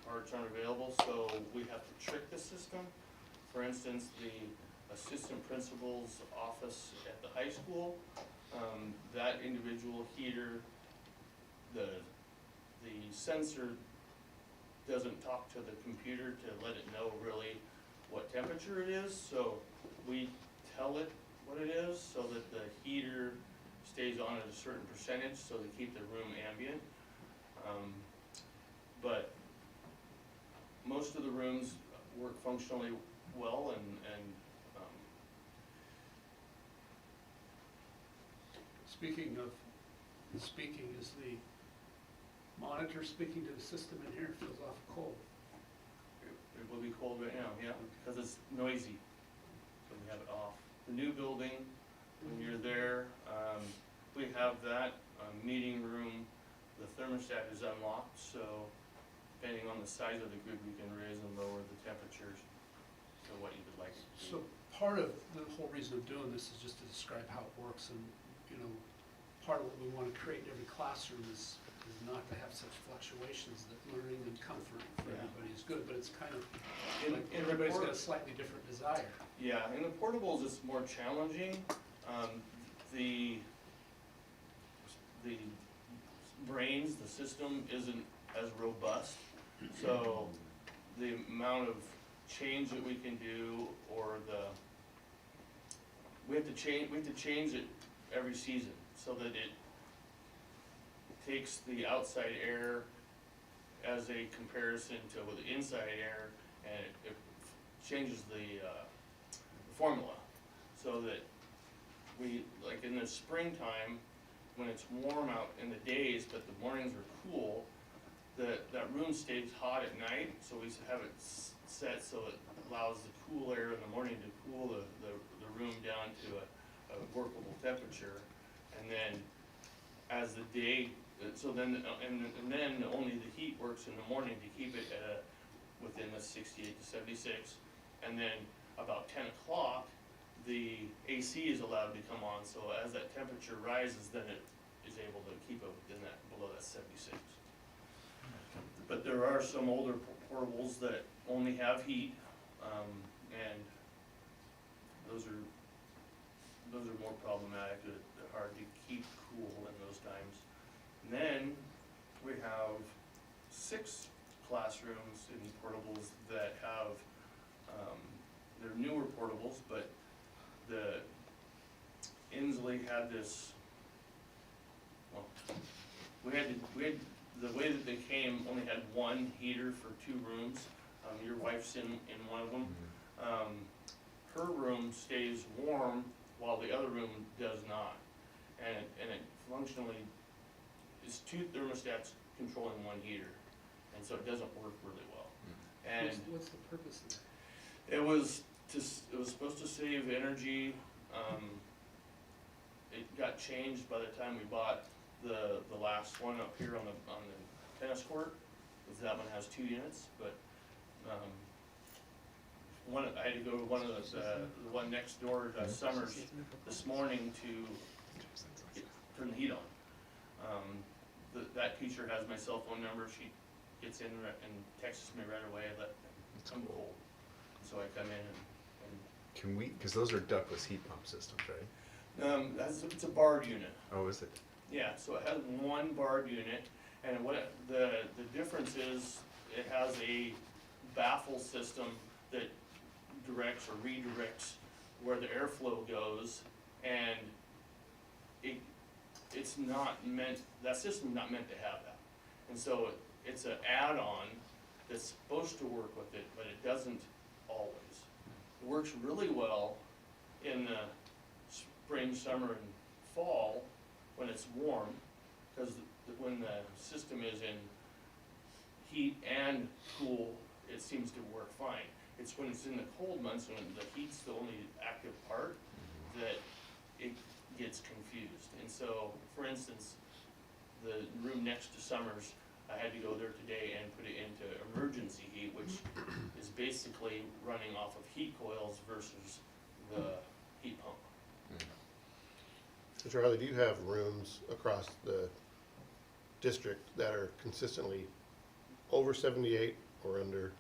parts aren't available, so we have to trick the system. For instance, the assistant principal's office at the high school, that individual heater, the sensor doesn't talk to the computer to let it know really what temperature it is, so we tell it what it is so that the heater stays on at a certain percentage so to keep the room ambient. But most of the rooms work functionally well, and Speaking of speaking, is the monitor speaking to the system in here? It feels awful cold. it will be cold right now, yeah, because it's noisy, so we have it off. The new building, when you're there, we have that meeting room, the thermostat is unlocked, so depending on the size of the group, we can raise and lower the temperatures to what you would like it to be. So part of the whole reason of doing this is just to describe how it works, and, you know, part of what we want to create in every classroom is not to have such fluctuations, that learning and comfort for Yeah. everybody is good, but it's kind of, In- like, in everybody's got a report- slightly different desire. Yeah, in the portables, it's more challenging. The brains, the system isn't as robust, so the amount of change that we can do, or we have to change it every season, so that it takes the outside air as a comparison to the inside air, and it changes the formula, so that we, like in the springtime, when it's warm out in the days, but the mornings are cool, that room stays hot at night, so we have it set so it allows the cool air in the morning to cool the room down to a workable temperature. And then as the day, so then, and then only the heat works in the morning to keep it at within the 68 to 76. And then about 10 o'clock, the AC is allowed to come on, so as that temperature rises, then it is able to keep it within that, below that 76. But there are some older portables that only have heat, and those are more problematic. They're hard to keep cool in those times. And then we have 6 classrooms in portables that have, they're newer portables, but the Inslee had this, well, we had, the way that they came only had one heater for 2 rooms. Your wife's in one of them. her room stays warm while the other room does not. And it functionally is 2 thermostats controlling 1 heater, and so it doesn't work really well. And What's the purpose of that? it was supposed to save energy. It got changed by the time we bought the last one up here on the tennis court, because that one has 2 units, but, I had to go to one of those, the one next door, Summers, this morning to turn the heat on. That teacher has my cell phone number, she gets in and texts me right away, it's cold. So I come in and Can we, because those are ductless heat pump systems, right? it's a barred unit. Oh, is it? Yeah, so it has 1 barred unit, and the difference is, it has a baffle system that directs or redirects where the airflow goes, and it's not meant, that system's not meant to have that. And so it's an add-on that's supposed to work with it, but it doesn't always. It works really well in the spring, summer, and fall when it's warm, because when the system is in heat and cool, it seems to work fine. It's when it's in the cold months, when the heat's the only active part, that it gets confused. And so, for instance, the room next to Summers, I had to go there today and put it into emergency heat, which is basically running off of heat coils versus the heat pump. So Charlie, do you have rooms across the district that are consistently over 78 or under,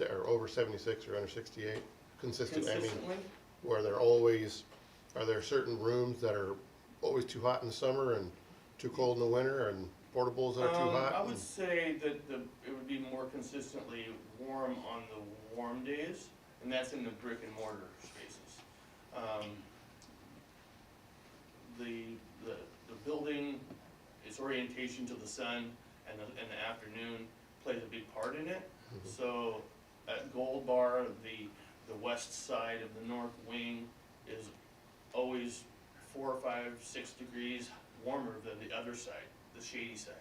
or over 76 or under 68? Consistently? Consistently? Where they're always, are there certain rooms that are always too hot in the summer and too cold in the winter, and portables that are too hot? I would say that it would be more consistently warm on the warm days, and that's in the brick and mortar spaces. The building, its orientation to the sun and the afternoon plays a big part in it. So at Gold Bar, the west side of the north wing is always 4 or 5, 6 degrees warmer than the other side, the shady side.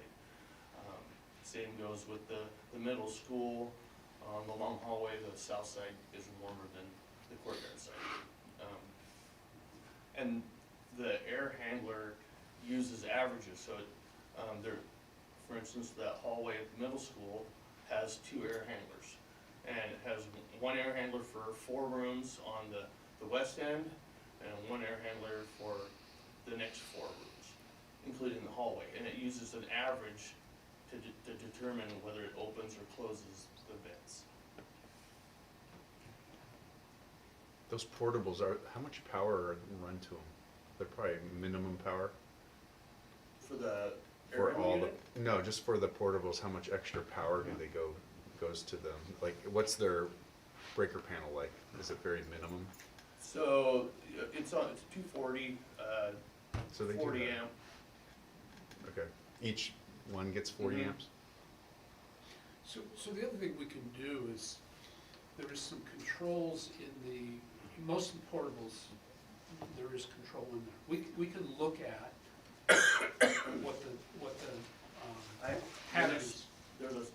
Same goes with the middle school. The long hallway, the south side is warmer than the courtyard side. And the air handler uses averages, so for instance, that hallway at the middle school has 2 air handlers. And it has 1 air handler for 4 rooms on the west end, and 1 air handler for the next 4 rooms, including the hallway. And it uses an average to determine whether it opens or closes the vents. Those portables how much power run to them? They're probably minimum power? For the For air all unit? no, just for the portables, how much extra power do they goes to them? Like, what's their breaker panel like? Is it very minimum? So it's 240, So they do 40 that. amp. Okay. Each one gets 40 Mhm. amps? So the other thing we can do is, there is some controls in most of the portables, there is control in there. We can look at what the pattern is. There's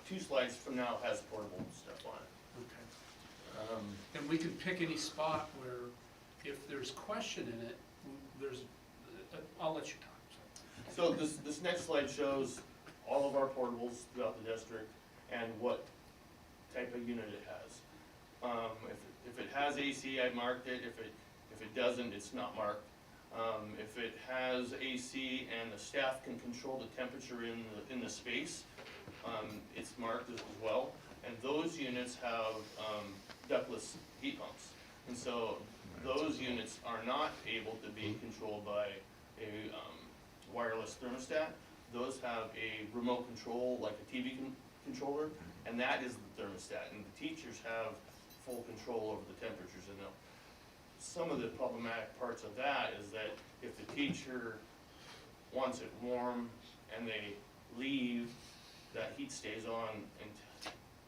2 slides from now has portable stuff on it. Okay. And we can pick any spot where, if there's question in it, I'll let you talk. So this next slide shows all of our portables throughout the district and what type of unit it has. If it has AC, I marked it. If it doesn't, it's not marked. If it has AC and the staff can control the temperature in the space, it's marked as well. And those units have ductless heat pumps. And so those units are not able to be controlled by a wireless thermostat. Those have a remote control, like a TV controller, and that is the thermostat. And the teachers have full control over the temperatures. And some of the problematic parts of that is that if the teacher wants it warm and they leave, that heat stays on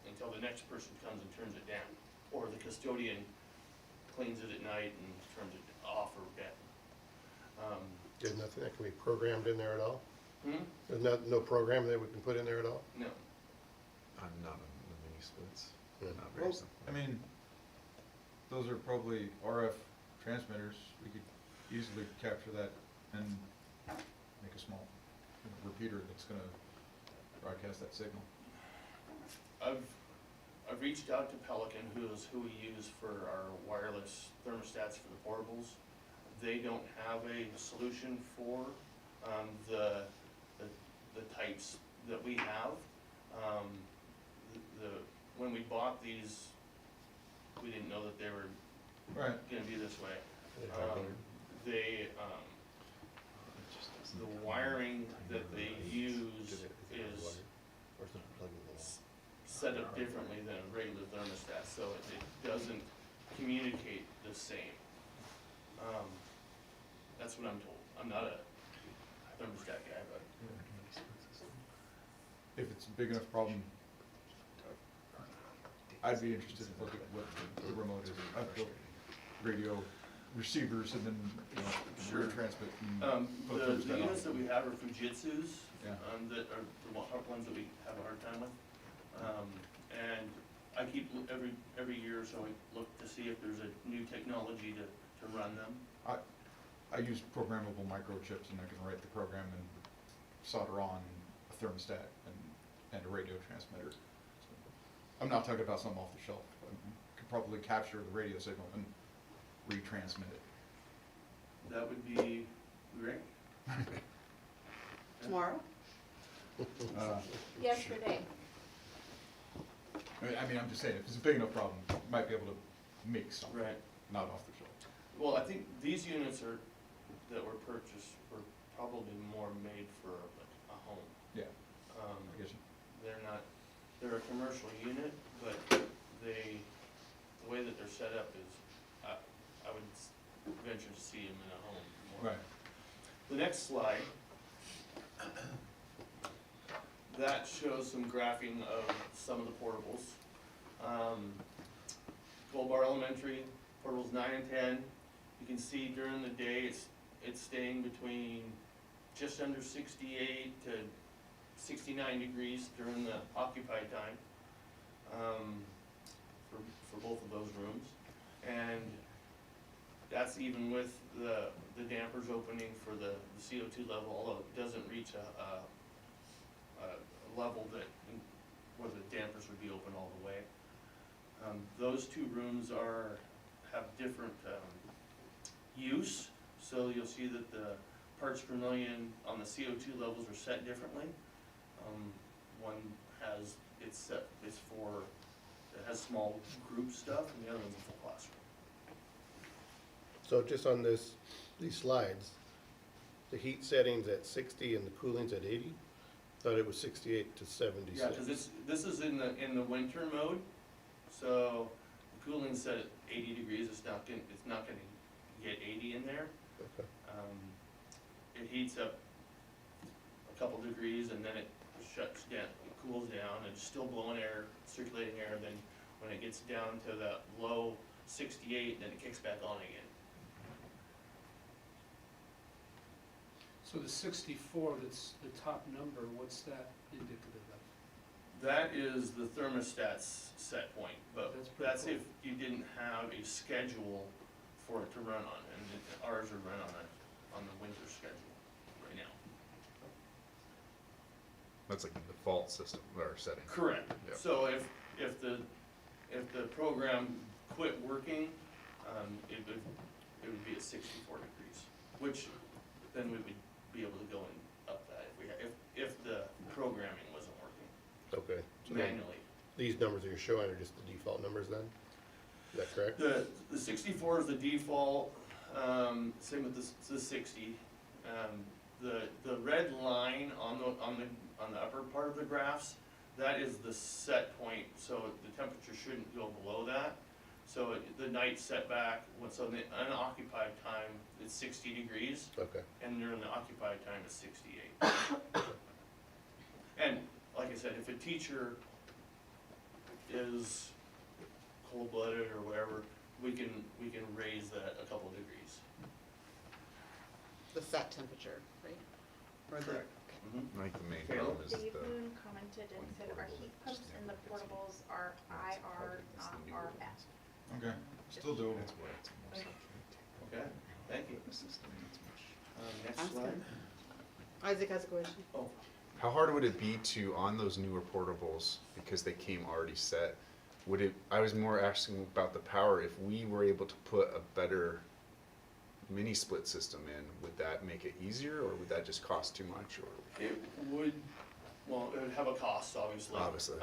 until the next person comes and turns it down. Or the custodian cleans it at night and turns it off or down. There's nothing that can be programmed in there at all? Hmm? There's no program that we can put in there at all? No. I'm not on the mini splits, Yeah. not very Well, simple. I mean, those are probably RF transmitters. We could easily capture that and make a small repeater that's gonna broadcast that signal. I've reached out to Pelican, who we use for our wireless thermostats for the portables. They don't have a solution for the types that we have. When we bought these, we didn't know that they were Right. gonna be this way. Yeah. The wiring that they use is set up differently than a regular thermostat, so it doesn't communicate the same. That's what I'm told. I'm not a thermostat guy, but If it's a big enough problem, I'd be interested in looking at what the remote is. I've built radio receivers and then, Sure. transmit and put the thermostat on. units that we have are Fujitsu's, Yeah. that are the ones that we have a hard time with. And I keep, every year or so, I look to see if there's a new technology to run them. I use programmable microchips and I can write the program and solder on a thermostat and a radio transmitter. I'm not talking about something off the shelf. I could probably capture the radio signal and retransmit it. That would be great. Tomorrow? Yesterday. I mean, I'm just saying, if it's a big enough problem, you might be able to make something, Right. not off the shelf. Well, I think these units that were purchased were probably more made for like a home. Yeah, I I guess. They're a commercial unit, but the way that they're set up is, I would venture to see them in a home more. Right. The next slide, that shows some graphing of some of the portables. Gold Bar Elementary, portables 9 and 10. You can see during the day, it's staying between just under 68 to 69 degrees during the occupied time, for both of those rooms. And that's even with the dampers opening for the CO2 level, although it doesn't reach a level where the dampers would be open all the way. Those two rooms have different use, so you'll see that the parts per million on the CO2 levels are set differently. One has, it has small group stuff, and the other one's a full classroom. So just on these slides, the heat setting's at 60 and the cooling's at 80? Thought it was 68 to 76. Yeah, because this is in the winter mode, so the cooling's set at 80 degrees. It's not gonna get 80 in there. Okay. It heats up a couple degrees and then it shuts down, it cools down, and it's still blowing air, circulating air. Then when it gets down to the low 68, then it kicks back on again. So the 64, that's the top number, what's that indicative of? That is the thermostat's set point, but That's pretty that's cool. if you didn't have a schedule for it to run on, and ours are run on the winter schedule right now. That's like the default system or setting. Correct. Yep. So if the program quit working, it would be at 64 degrees, which then we would be able to go and up that if the programming wasn't working Okay. So then manually. these numbers that you're showing are just the default numbers then? Is that correct? The 64 is the default, same with the 60. The red line on the upper part of the graphs, that is the set point, so the temperature shouldn't go below that. So the night setback, so the unoccupied time is 60 degrees, Okay. and during the occupied time is 68. And like I said, if a teacher is cold-blooded or whatever, we can raise that a couple degrees. The set temperature, right? Or the- Correct. Mhm. Like the main Caleb? problem is Dave the, Boone commented and said our heat pumps and the portables are IR, not RF. Okay, still doable. that's where it's most Okay, thank you. Next Ask slide. him. Isaac has a question. Oh, How hard would it be to, on those newer portables, because they came already set, would it, I was more asking about the power, if we were able to put a better mini split system in, would that make it easier, or would that just cost too much, or? it would, well, it would have a cost, obviously. Obviously.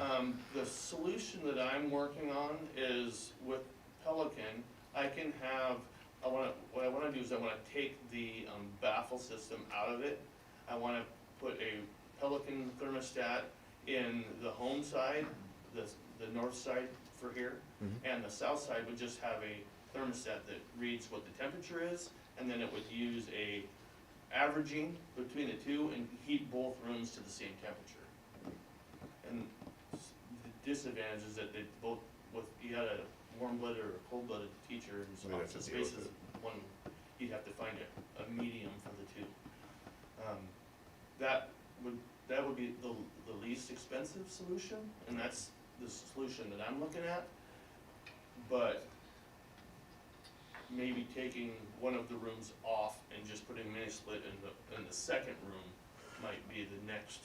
The solution that I'm working on is with Pelican, I can have, what I wanna do is I wanna take the baffle system out of it. I wanna put a Pelican thermostat in the home side, the north side for here, and the south side would just have a thermostat that reads what the temperature is, and then it would use a averaging between the two and heat both rooms to the same temperature. And the disadvantage is that they both, with, you had a warm-blooded or a cold-blooded teacher in We'd have opposite to deal with spaces, one, you'd have to find a medium for the two. That would be the least expensive solution, and that's the solution that I'm looking at. But maybe taking one of the rooms off and just putting a mini split in the second room might be the next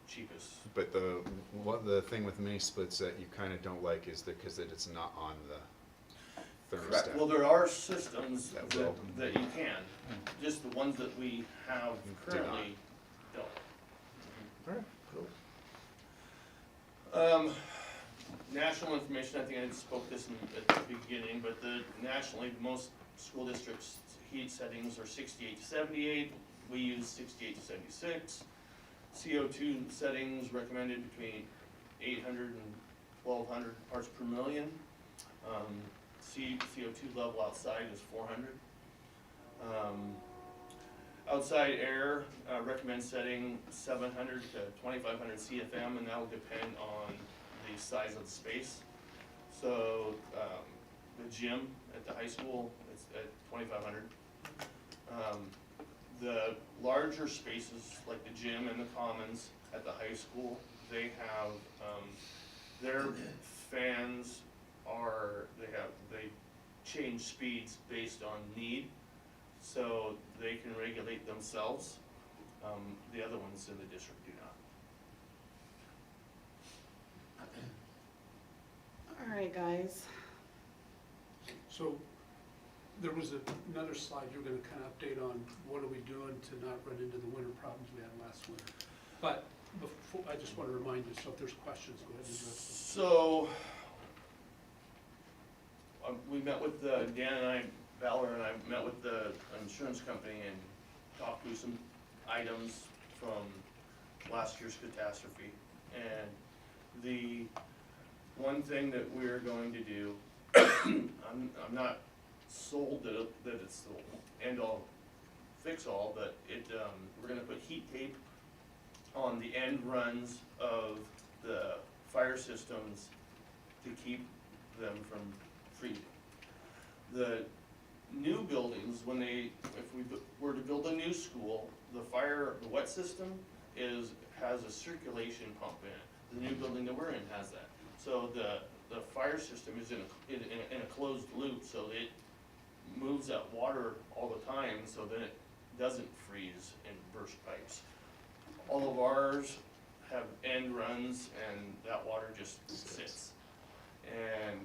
cheapest. But the thing with mini splits that you kinda don't like is because that it's not on the thermostat. Correct. Well, there are systems That will. that you can, just the ones that we have Do not. currently don't. Alright, cool. National information, I think I spoke this at the beginning, but nationally, most school districts' heat settings are 68 to 78. We use 68 to 76. CO2 settings recommended between 800 and 1200 parts per million. CO2 level outside is 400. Outside air, recommend setting 700 to 2500 CFM, and that will depend on the size of the space. So, the gym at the high school, it's at 2500. The larger spaces, like the gym and the commons at the high school, they have, their fans they change speeds based on need, so they can regulate themselves. The other ones in the district do not. All right, guys. So, there was another slide you were gonna kinda update on what are we doing to not run into the winter problems we had last winter. But before, I just wanna remind you, so if there's questions, go ahead and address So, we met with Dan and I, Valor and I met with the insurance company and talked through some items from last year's catastrophe. And the one thing that we're going to do, I'm not sold that it's the end all fix all, but we're gonna put heat tape on the end runs of the fire systems to keep them from freezing. The new buildings, if we were to build a new school, the wet system has a circulation pump in it. The new building that we're in has that. So the fire system is in a closed loop, so it moves that water all the time, so then it doesn't freeze and burst pipes. All of ours have end runs, and that water just sits. And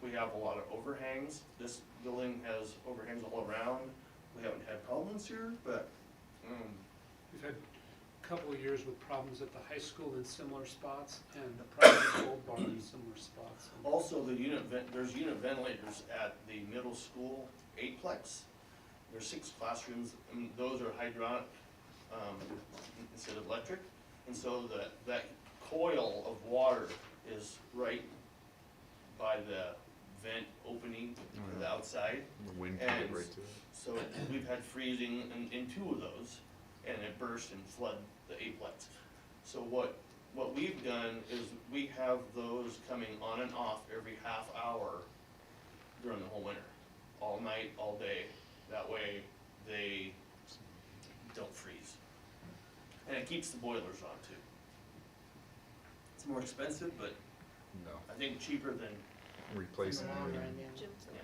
we have a lot of overhangs. This building has overhangs all around. We haven't had problems here, but We've had a couple of years with problems at the high school in similar spots, and the problems at Gold Bar in similar spots. also there's unit ventilators at the middle school 8-plex. There's 6 classrooms, and those are hydraulic instead of electric. And so that coil of water is right by the vent opening to the outside. The wind can get right to it. So we've had freezing in 2 of those, and it burst and flooded the 8-plex. So what we've done is we have those coming on and off every half hour during the whole winter, all night, all day. That way they don't freeze. And it keeps the boilers on too. It's more expensive, but No, I think cheaper than, replacing Long everything. run, yeah.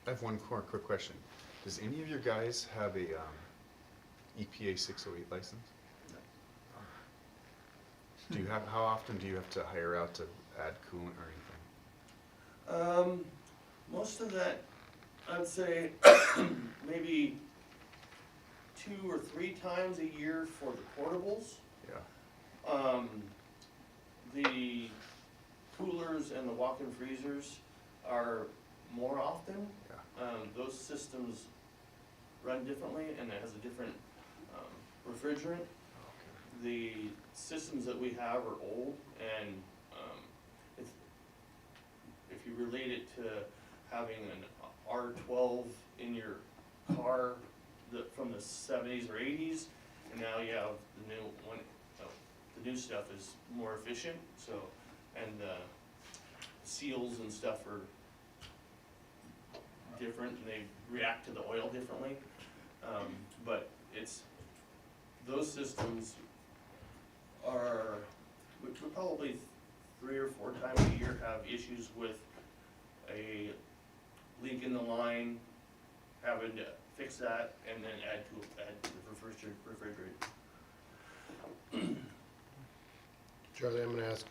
I have one quick question. Does any of your guys have a EPA 608 license? Do you have, how often do you have to hire out to add coolant or anything? most of that, I'd say maybe 2 or 3 times a year for the portables. Yeah. The coolers and the walk-in freezers are more often. Yeah. Those systems run differently and it has a different refrigerant. The systems that we have are old and if you relate it to having an R12 in your car from the 70s or 80s, and now you have the new one, the new stuff is more efficient, so, and seals and stuff are different and they react to the oil differently. But it's, those systems are, we probably 3 or 4 times a year have issues with a leak in the line, having to fix that, and then add to the refrigerator. Charlie, I'm gonna ask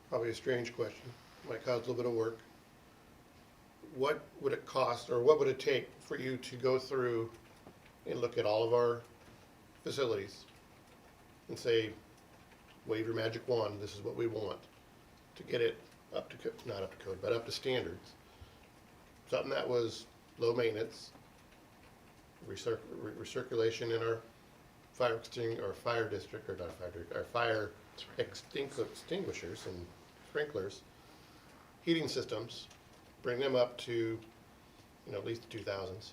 probably a strange question, might cause a little bit of work. What would it cost, or what would it take for you to go through and look at all of our facilities and say, wave your magic wand, this is what we want, to get it up to, not up to code, but up to standards? Something that was low maintenance, recirculation in our fire district, or not fire district, our fire extinguishers and sprinklers, heating systems, bring them up to, at least the 2000s.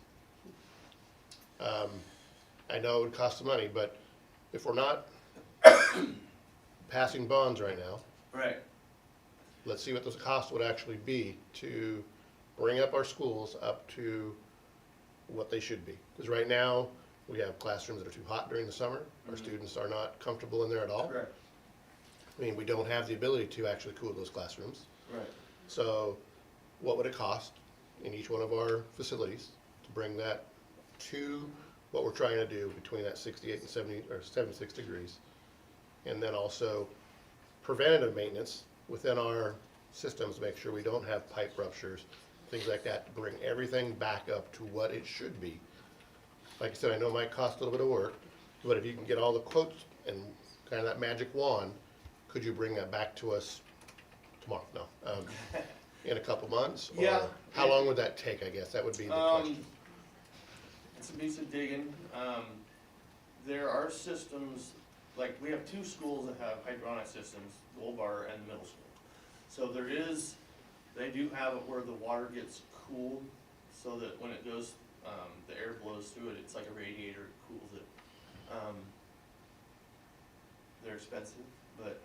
I know it would cost some money, but if we're not passing bonds right now, Right. let's see what those costs would actually be to bring up our schools up to what they should be. Because right now, we have classrooms that are too hot during the summer. Our students are not comfortable in there at all. Correct. I mean, we don't have the ability to actually cool those classrooms. Right. So what would it cost in each one of our facilities to bring that to what we're trying to do between that 68 and 70, or 76 degrees? And then also preventative maintenance within our systems, make sure we don't have pipe ruptures, things like that, to bring everything back up to what it should be. Like I said, I know it might cost a little bit of work, but if you can get all the quotes and kind of that magic wand, could you bring that back to us tomorrow? No. In a couple months? Or Yeah. how long would that take, I guess? That would be the question. It's a piece of digging. There are systems, like we have 2 schools that have hydronic systems, Gold Bar and the middle school. So they do have it where the water gets cooled so that when it goes, the air blows through it, it's like a radiator, it cools it. They're expensive, but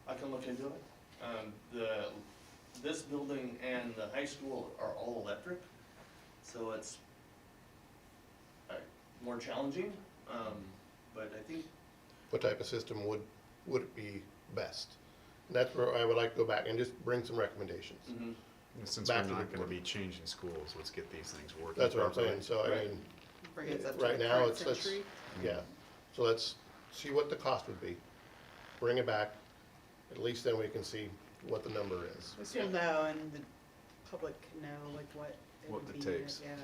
I can look into it. This building and the high school are all electric, so it's more challenging, but I think. What type of system would it be best? And that's where I would like to go back and just bring some recommendations. And since Back we're to the not gonna board. be changing schools, let's get these things working. That's what I'm properly. saying, so I Right. mean, Bring us up to right the now, current let's, century. yeah, so let's see what the cost would be. Bring it back, at least then we can see what the number is. This will know and the public can know like what it What would it be, takes. yeah.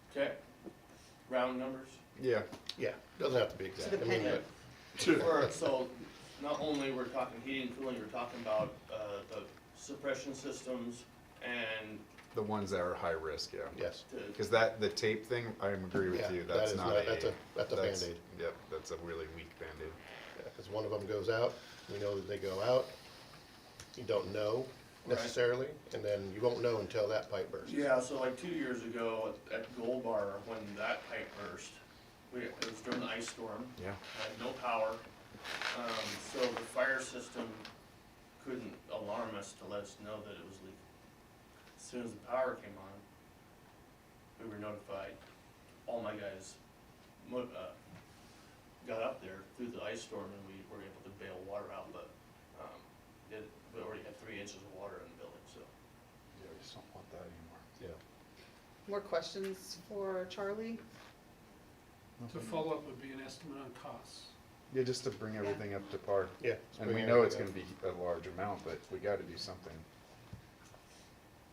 Okay. Round numbers. Yeah. Yeah, doesn't have to be exact. To the I mean, penny. So not only we're talking heating and cooling, we're talking about the suppression systems and The ones that are high risk, yeah. Yes, Because the tape thing, I agree with Yeah, you, that that's is not not- a. that's a Band-Aid. Yep, that's a really weak Band-Aid. because one of them goes out, we know that they go out, you don't know Right. necessarily, and then you won't know until that pipe bursts. yeah, so like 2 years ago at Gold Bar, when that pipe burst, it was during the ice storm, Yeah. had no power. So the fire system couldn't alarm us to let us know that it was leaking. As soon as the power came on, we were notified. All my guys got up there through the ice storm and we were able to bail water out, but we already had 3 inches of water in the building, so. Yeah, we just don't want that anymore. Yeah. More questions for Charlie? To follow up would be an estimate on costs. Yeah, just to bring everything up to par. Yeah. And we know it's gonna be a large amount, but we gotta do something.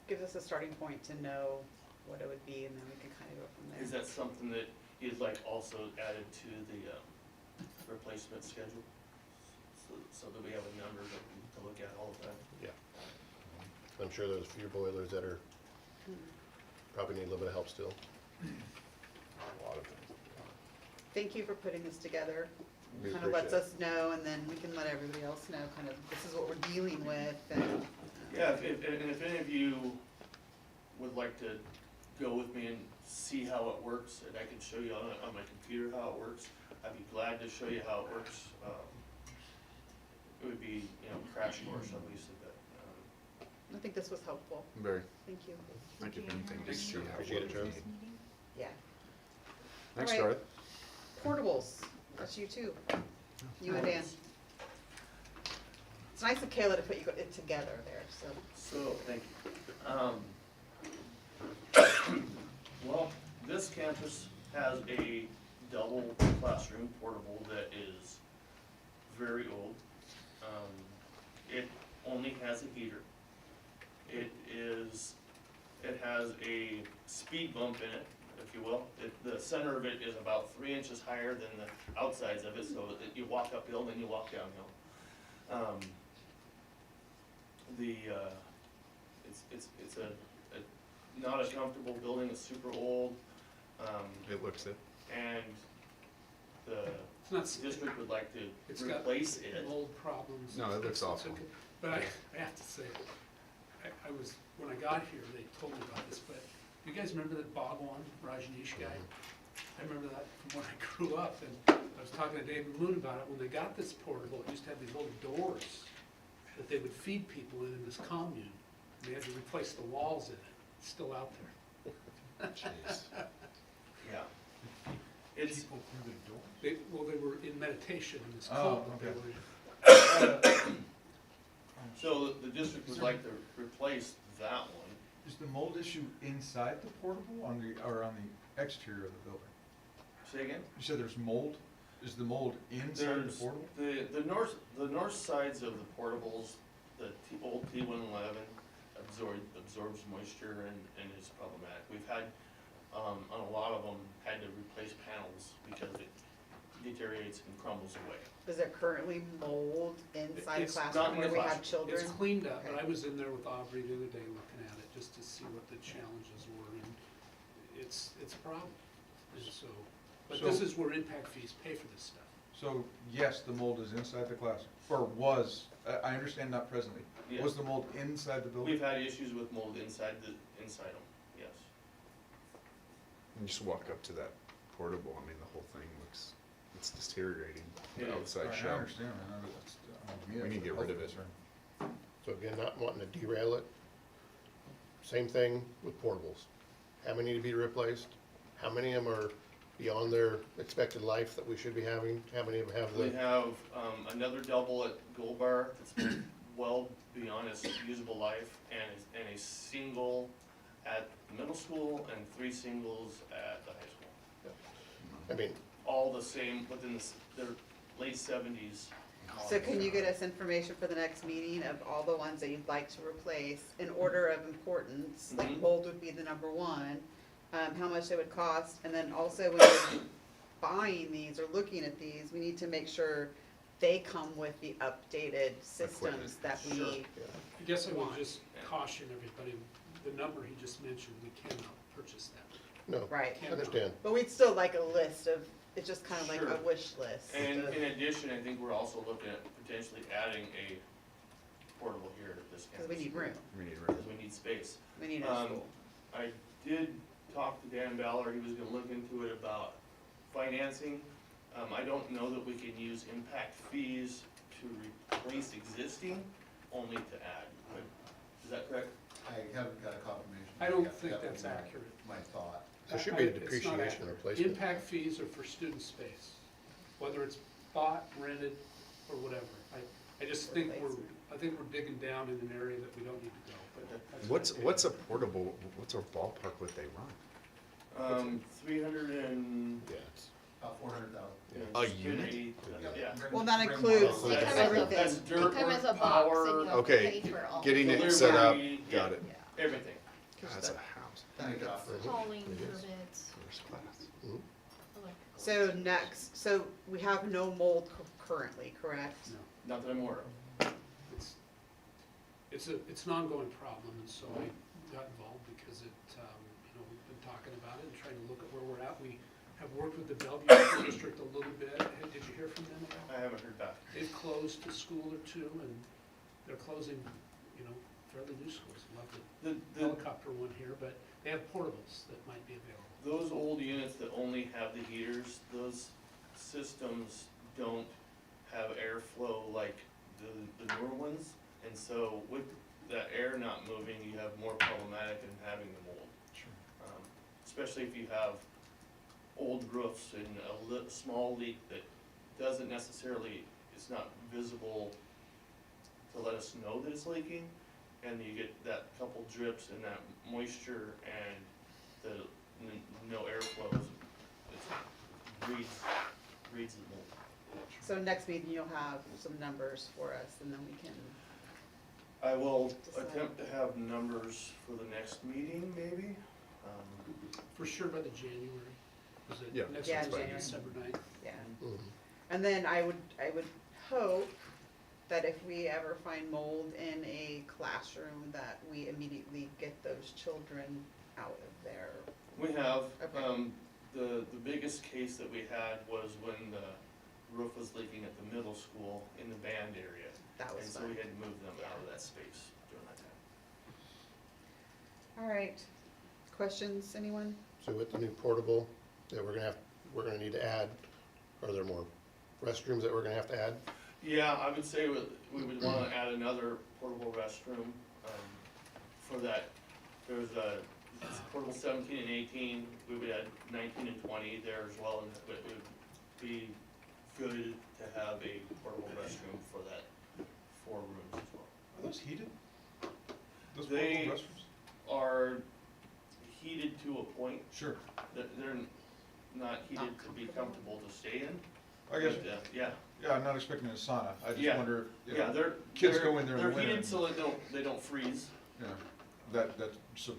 Gives us a starting point to know what it would be, and then we can kind of go from there. Is that something that is like also added to the replacement schedule? So that we have a number to look at all the time? Yeah. I'm sure there's a few boilers that are, probably need a little bit of help still. A lot of things. Thank you for putting this together. We Kind of lets appreciate us know, and then we can let everybody else know, kind of, this is what we're dealing with, and. Yeah, if any of you would like to go with me and see how it works, and I can show you on my computer how it works, I'd be glad to show you how it works. It would be, crash course at least of that. I think this was helpful. Very. Thank you. Thank you for anything, just see how it Appreciate it, works. Charlie. Yeah. Thanks, All right. Charlie. Portables, that's you too. You and Dan. It's nice of Kayla to put it together there, so. So, thank you. Well, this campus has a double classroom portable that is very old. It only has a heater. It has a speed bump in it, if you will. The center of it is about 3 inches higher than the outsides of it, so that you walk uphill, then you walk downhill. It's not a comfortable building, it's super old. It looks it. And the It's not, district would like to it's got replace it. mold problems. No, it looks It's awful. okay. But I have to say, I was, when I got here, they told me about this, but you guys remember that Bhagwan Rajneesh guy? I remember that from when I grew up, and I was talking to David Moon about it. When they got this portable, it used to have these little doors that they would feed people in this commune. And they had to replace the walls in it. It's still out there. Jeez. Yeah. It's, They were in meditation in this Oh, commune. okay. so the district would like to replace that one. Is the mold issue inside the portable or on the exterior of the building? Say again? You said there's mold? Is the mold inside the There's, portable? the north sides of the portables, the old T111 absorbs moisture and is problematic. We've had, on a lot of them, had to replace panels because it deteriorates and crumbles away. Is there currently mold inside It's classroom not in where the we have classroom. children? It's cleaned up, but Okay. I was in there with Aubrey the other day looking at it, just to see what the challenges were, and it's a problem. And so, but this So- is where impact fees pay for this stuff. So, yes, the mold is inside the classroom, or was, I understand not presently. Yes. Was the mold inside the building? We've had issues with mold inside them, yes. You just walk up to that portable, I mean, the whole thing looks, it's deteriorating, the Yeah. outside I shell. understand, I know that's, to me, We that's need to a get rid of health it. concern. So again, not wanting to derail it, same thing with portables. How many need to be replaced? How many of them are beyond their expected life that we should be having? How many of them have We the, have another double at Gold Bar that's well beyond its usable life, and a single at the middle school, and 3 singles at the high school. I mean, All the same, within their late 70s. So can you get us information for the next meeting of all the ones that you'd like to replace in order of importance? Like Mhm. mold would be the number one, how much they would cost, and then also when you're buying these or looking at these, we need to make sure they come with the updated systems that we Sure. need. I guess I would just caution everybody, the number he just mentioned, we cannot purchase that. no, Right. I understand. But we'd still like a list of, it's just kind of like a Sure. wish list. And of- in addition, I think we're also looking at potentially adding a portable here at this campus. Cause we need room, We need room. Because we need space. we need a school. I did talk to Dan Ballard, he was gonna look into it about financing. I don't know that we can use impact fees to replace existing, only to add. Is that correct? I haven't got a confirmation. I don't yet. think That that's was my- accurate. My thought. There should be a It's not depreciation accurate. replacement. Impact fees are for student space, whether it's bought, rented, or whatever. I just think I think we're digging down in an area that we don't need to go, but that's my opinion. What's a portable, what's a ballpark what they run? 300 and. Yeah, it's, About 400,000. A unit? Yeah. Well, that includes They come That's- everything. That's They dirt come as a work, box power, and you have to Okay, pay for all. getting it set up, delivery, got it. everything. That's a house. Take it off. Hauling It is. permits, First class. electrical. So next, so we have no mold currently, correct? No. Not that I'm aware of. It's an ongoing problem, and so I got involved because we've been talking about it and trying to look at where we're at. We have worked with the Bellevue School District a little bit. Did you hear from them at all? I haven't heard back. They've closed a school or two, and they're closing, fairly new schools. Love the The, helicopter one here, but they have portables that might be available. those old units that only have the heaters, those systems don't have airflow like the newer ones. And so with that air not moving, you have more problematic in having the mold. Especially if you have old roofs and a small leak that doesn't necessarily, it's not visible to let us know that it's leaking. And you get that couple drips and that moisture and the no airflow, it breeds the mold. So next meeting you'll have some numbers for us and then we can, I will Decide. attempt to have numbers for the next meeting, maybe. For sure by the January. Is it Yeah. next Yeah, one's by January. December 9th? yeah. mhm. And then I would hope that if we ever find mold in a classroom, that we immediately get those children out of there. We have, Okay. the biggest case that we had was when the roof was leaking at the middle school in the band area. That was And so fun. we had to move them out of that space during that time. All right. Questions, anyone? So with the new portable that we're gonna need to add, are there more restrooms that we're gonna have to add? Yeah, I would say we would wanna add another portable restroom, for that. There's a portable 17 and 18, we would add 19 and 20 there as well, and it would be good to have a portable restroom for that 4 rooms as well. Are those heated? Those They- portable restrooms? Are heated to a point, Sure. they're not heated to be comfortable to stay in. I guess, But, yeah, yeah, I'm not expecting a sauna. I just Yeah. wonder if, yeah, they're. kids they're- go in there in the They're winter. heated so they don't freeze. Yeah, that's so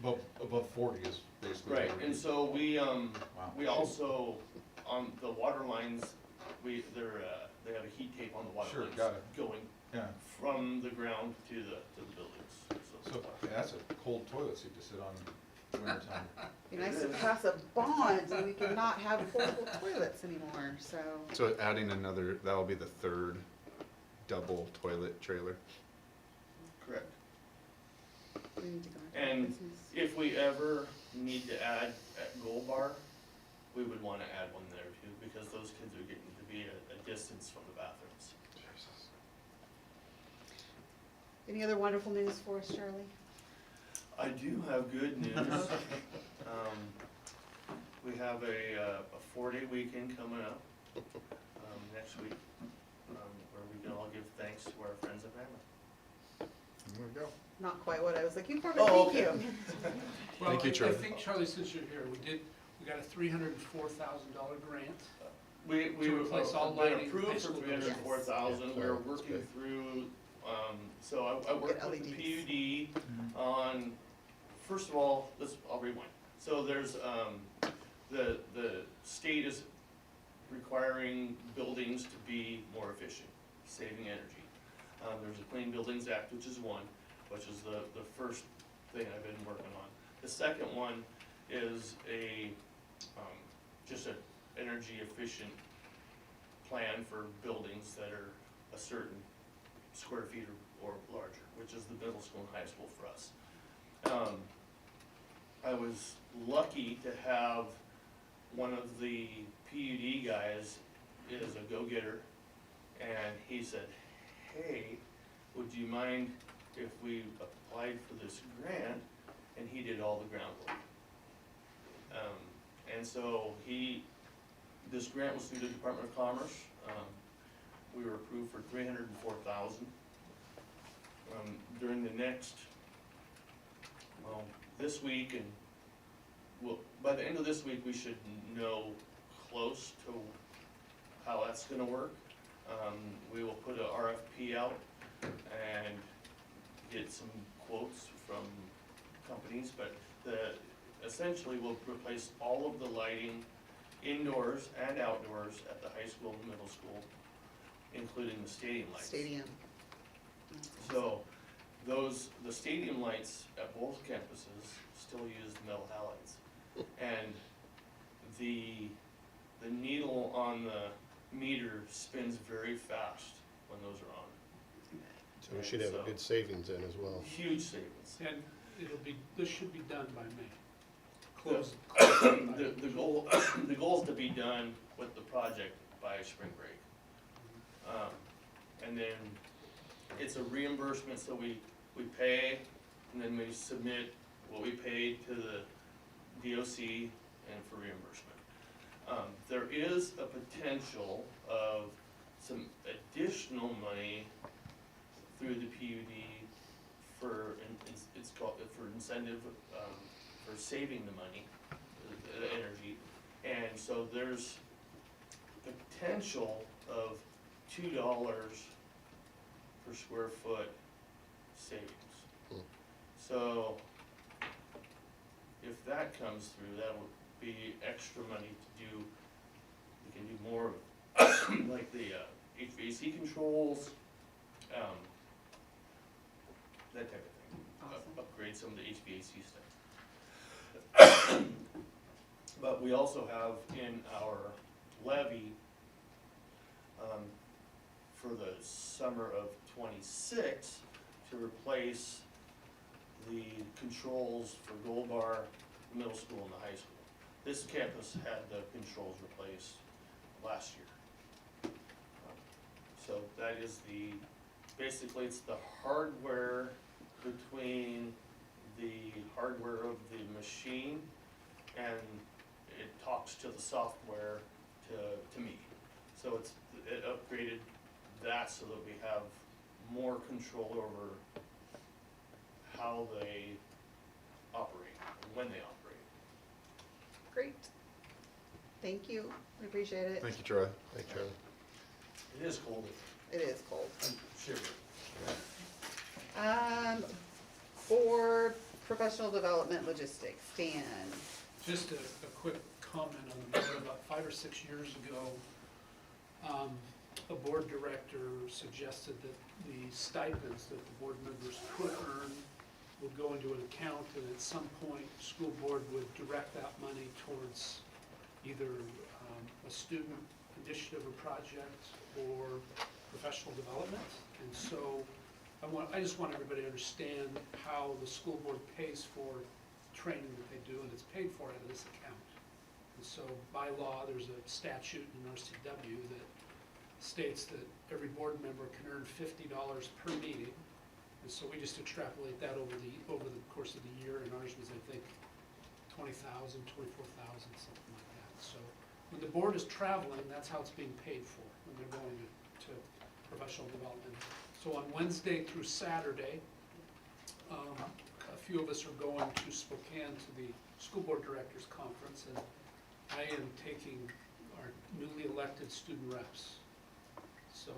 above 40 is basically. Right, what it and is. so we Wow. also, on the water lines, they have a heat tape on the water Sure, lines. got it. Going Yeah, from the ground to the buildings, so, yeah, that's a cold toilet seat to sit on in the wintertime. Be nice to pass a bond so we can not have portable toilets anymore, so. So adding another, that'll be the third double toilet trailer. Correct. We need to go into And business. if we ever need to add at Gold Bar, we would wanna add one there too, because those kids are getting to be a distance from the bathrooms. Any other wonderful news for us, Charlie? I do have good news. We have a 4-day weekend coming up, next week, where we can all give thanks to our friends and family. There we go. Not quite what I was looking for, but Oh, thank okay. you. Well, Thank you, I Charlie. think, Charlie, since you're here, we got a $304,000 grant. We To replace all been lighting, approved high for school 304,000, buildings. we're Yes. working That's through, so I worked Get with the LEDs. PUD on, first of all, I'll rewind. So there's, the state is requiring buildings to be more efficient, saving energy. There's a Clean Buildings Act, which is one, which is the first thing I've been working on. The second one is just an energy efficient plan for buildings that are a certain square feet or larger, which is the middle school and high school for us. I was lucky to have one of the PUD guys is a go-getter, and he said, hey, would you mind if we applied for this grant and he did all the groundwork? And so this grant was through the Department of Commerce. We were approved for $304,000. During the next, this week and by the end of this week, we should know close to how that's gonna work. We will put a RFP out and get some quotes from companies, but essentially we'll replace all of the lighting indoors and outdoors at the high school and middle school, including the stadium lights. Stadium. So the stadium lights at both campuses still use metal halides. And the needle on the meter spins very fast when those are on. So we should have a good savings then as well. Huge savings. And this should be done by May. Close. The goal is to be done with the project by spring break. And then it's a reimbursement, so we pay, and then we submit what we paid to the DOC and for reimbursement. There is a potential of some additional money through the PUD it's called for incentive, for saving the money, the energy. And so there's potential of $2 per square foot savings. So if that comes through, that would be extra money to do, we can do more like the HVAC controls, that type of thing. Awesome. Upgrade some of the HVAC stuff. But we also have in our levy, for the summer of '26, to replace the controls for Gold Bar, middle school and the high school. This campus had the controls replaced last year. So that is basically it's the hardware between the hardware of the machine, and it talks to the software to me. So it upgraded that so that we have more control over how they operate and when they operate. Great. Thank you. We appreciate it. Thank you, Troy. Thanks, Charlie. It is cold. It is cold. I'm shivering. For professional development logistics, Dan. Just a quick comment on the matter. About 5 or 6 years ago, a board director suggested that the stipends that the board members could earn would go into an account, and at some point, school board would direct that money towards either a student initiative or project or professional development. And so I just want everybody to understand how the school board pays for training that they do, and it's paid for out of this account. And so by law, there's a statute in RCW that states that every board member can earn $50 per meeting. And so we just extrapolate that over the course of the year, and ours was, I think, 20,000, 24,000, something like that. So when the board is traveling, that's how it's being paid for, when they're going to professional development. So on Wednesday through Saturday, a few of us are going to Spokane to the school board directors conference, and I am taking our newly elected student reps. So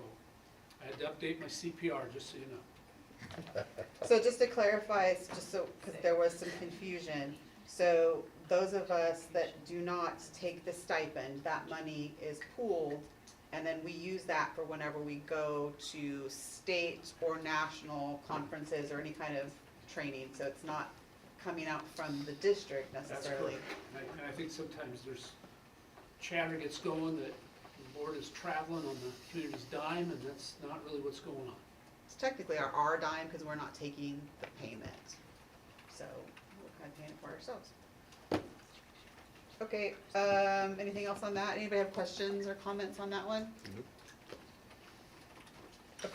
I had to update my CPR, just so you know. So just to clarify, because there was some confusion, so those of us that do not take the stipend, that money is pooled, and then we use that for whenever we go to state or national conferences or any kind of training, so it's not coming out from the district necessarily. That's correct. And I think sometimes there's chatter gets going that the board is traveling on the community's dime, and that's not really what's going on. It's technically our dime because we're not taking the payment, so we're kind of paying it for ourselves. Okay, anything else on that? Anybody have questions or comments on that one? Nope.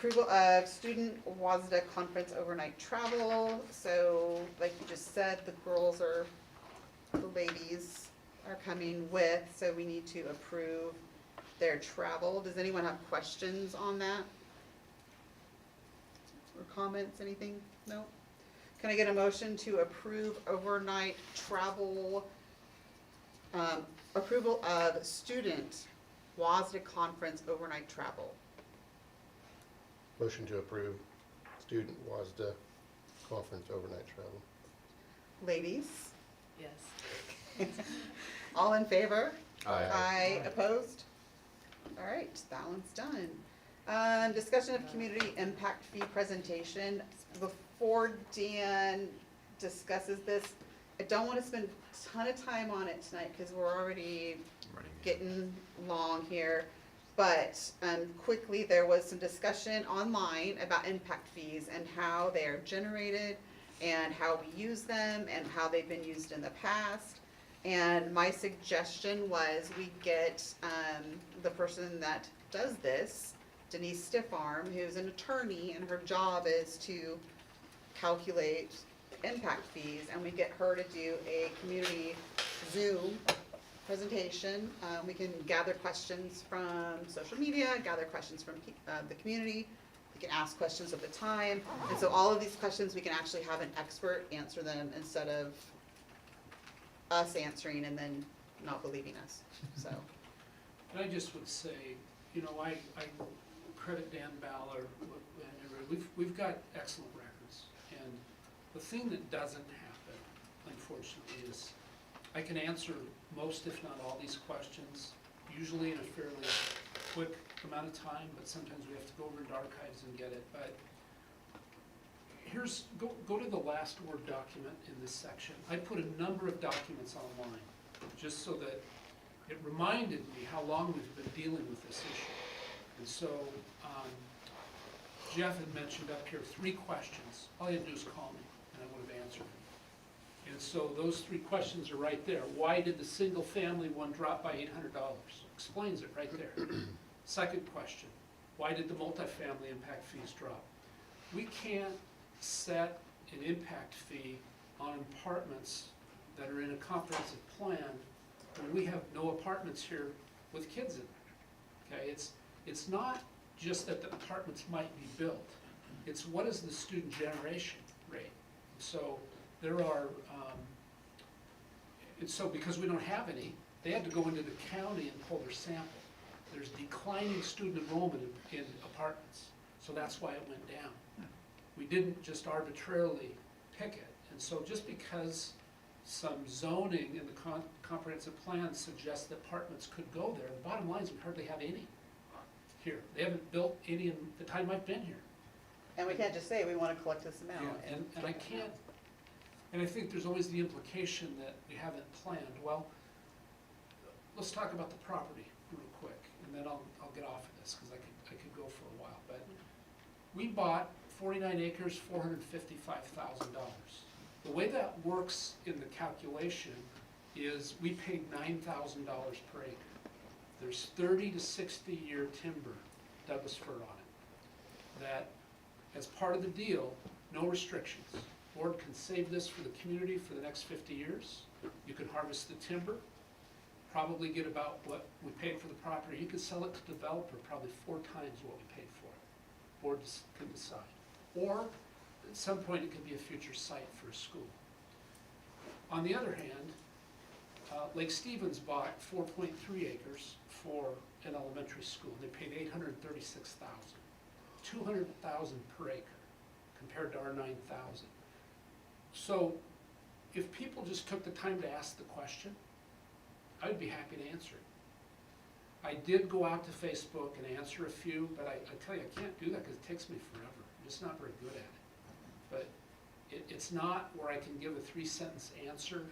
approval of student WASDA conference overnight travel. So like you just said, the ladies are coming with, so we need to approve their travel. Does anyone have questions on that? Or comments, anything? No? Can I get a motion to approve overnight travel, approval of student WASDA conference overnight travel? Motion to approve student WASDA conference overnight travel. Ladies? Yes. All in favor? Aye. Aye, opposed? All right, that one's done. Discussion of community impact fee presentation. Before Dan discusses this, I don't want to spend a ton of time on it tonight because we're already getting long here. But quickly, there was some discussion online about impact fees and how they are generated and how we use them and how they've been used in the past. And my suggestion was we get the person that does this, Denise Stiffarm, who's an attorney, and her job is to calculate impact fees, and we get her to do a community Zoom presentation. We can gather questions from social media, gather questions from the community. We can ask questions at the time. And so all of these questions, we can actually have an expert answer them instead of us answering and then not believing us, so. And I just would say, you know, I credit Dan Ballard, we've got excellent records. And the thing that doesn't happen, unfortunately, is I can answer most, if not all, these questions, usually in a fairly quick amount of time, but sometimes we have to go over into archives and get it. But here's, go to the last Word document in this section. I put a number of documents online, just so that it reminded me how long we've been dealing with this issue. And so, Jeff had mentioned up here 3 questions. All you had to do is call me, and I would have answered them. And so those 3 questions are right there. Why did the single family one drop by $800? Explains it right there. Second question, why did the multifamily impact fees drop? We can't set an impact fee on apartments that are in a comprehensive plan when we have no apartments here with kids in them. Okay, it's not just that the apartments might be built, it's what is the student generation rate. So there are, so because we don't have any, they had to go into the county and pull their sample. There's declining student enrollment in apartments, so that's why it went down. We didn't just arbitrarily pick it, and so just because some zoning in the comprehensive plan suggests that apartments could go there, the bottom line is we hardly have any here. They haven't built any in the time I've been here. And we can't just say we want to collect this amount. Yeah, and I can't, and I think there's always the implication that we haven't planned. Well, let's talk about the property real quick, and then I'll get off of this, because I could go for a while. But we bought 49 acres, $455,000. The way that works in the calculation is we paid $9,000 per acre. There's 30 to 60 year timber, Douglas fir on it. That, as part of the deal, no restrictions. Board can save this for the community for the next 50 years. You can harvest the timber, probably get about what we paid for the property. You could sell it to the developer probably 4 times what we paid for it. Boards can decide. Or, at some point, it could be a future site for a school. On the other hand, Lake Stevens bought 4.3 acres for an elementary school. They paid $836,000, $200,000 per acre compared to our $9,000. So, if people just took the time to ask the question, I'd be happy to answer it. I did go out to Facebook and answer a few, but I tell you, I can't do that because it takes me forever. I'm just not very good at it. But it's not where I can give a 3-sentence answer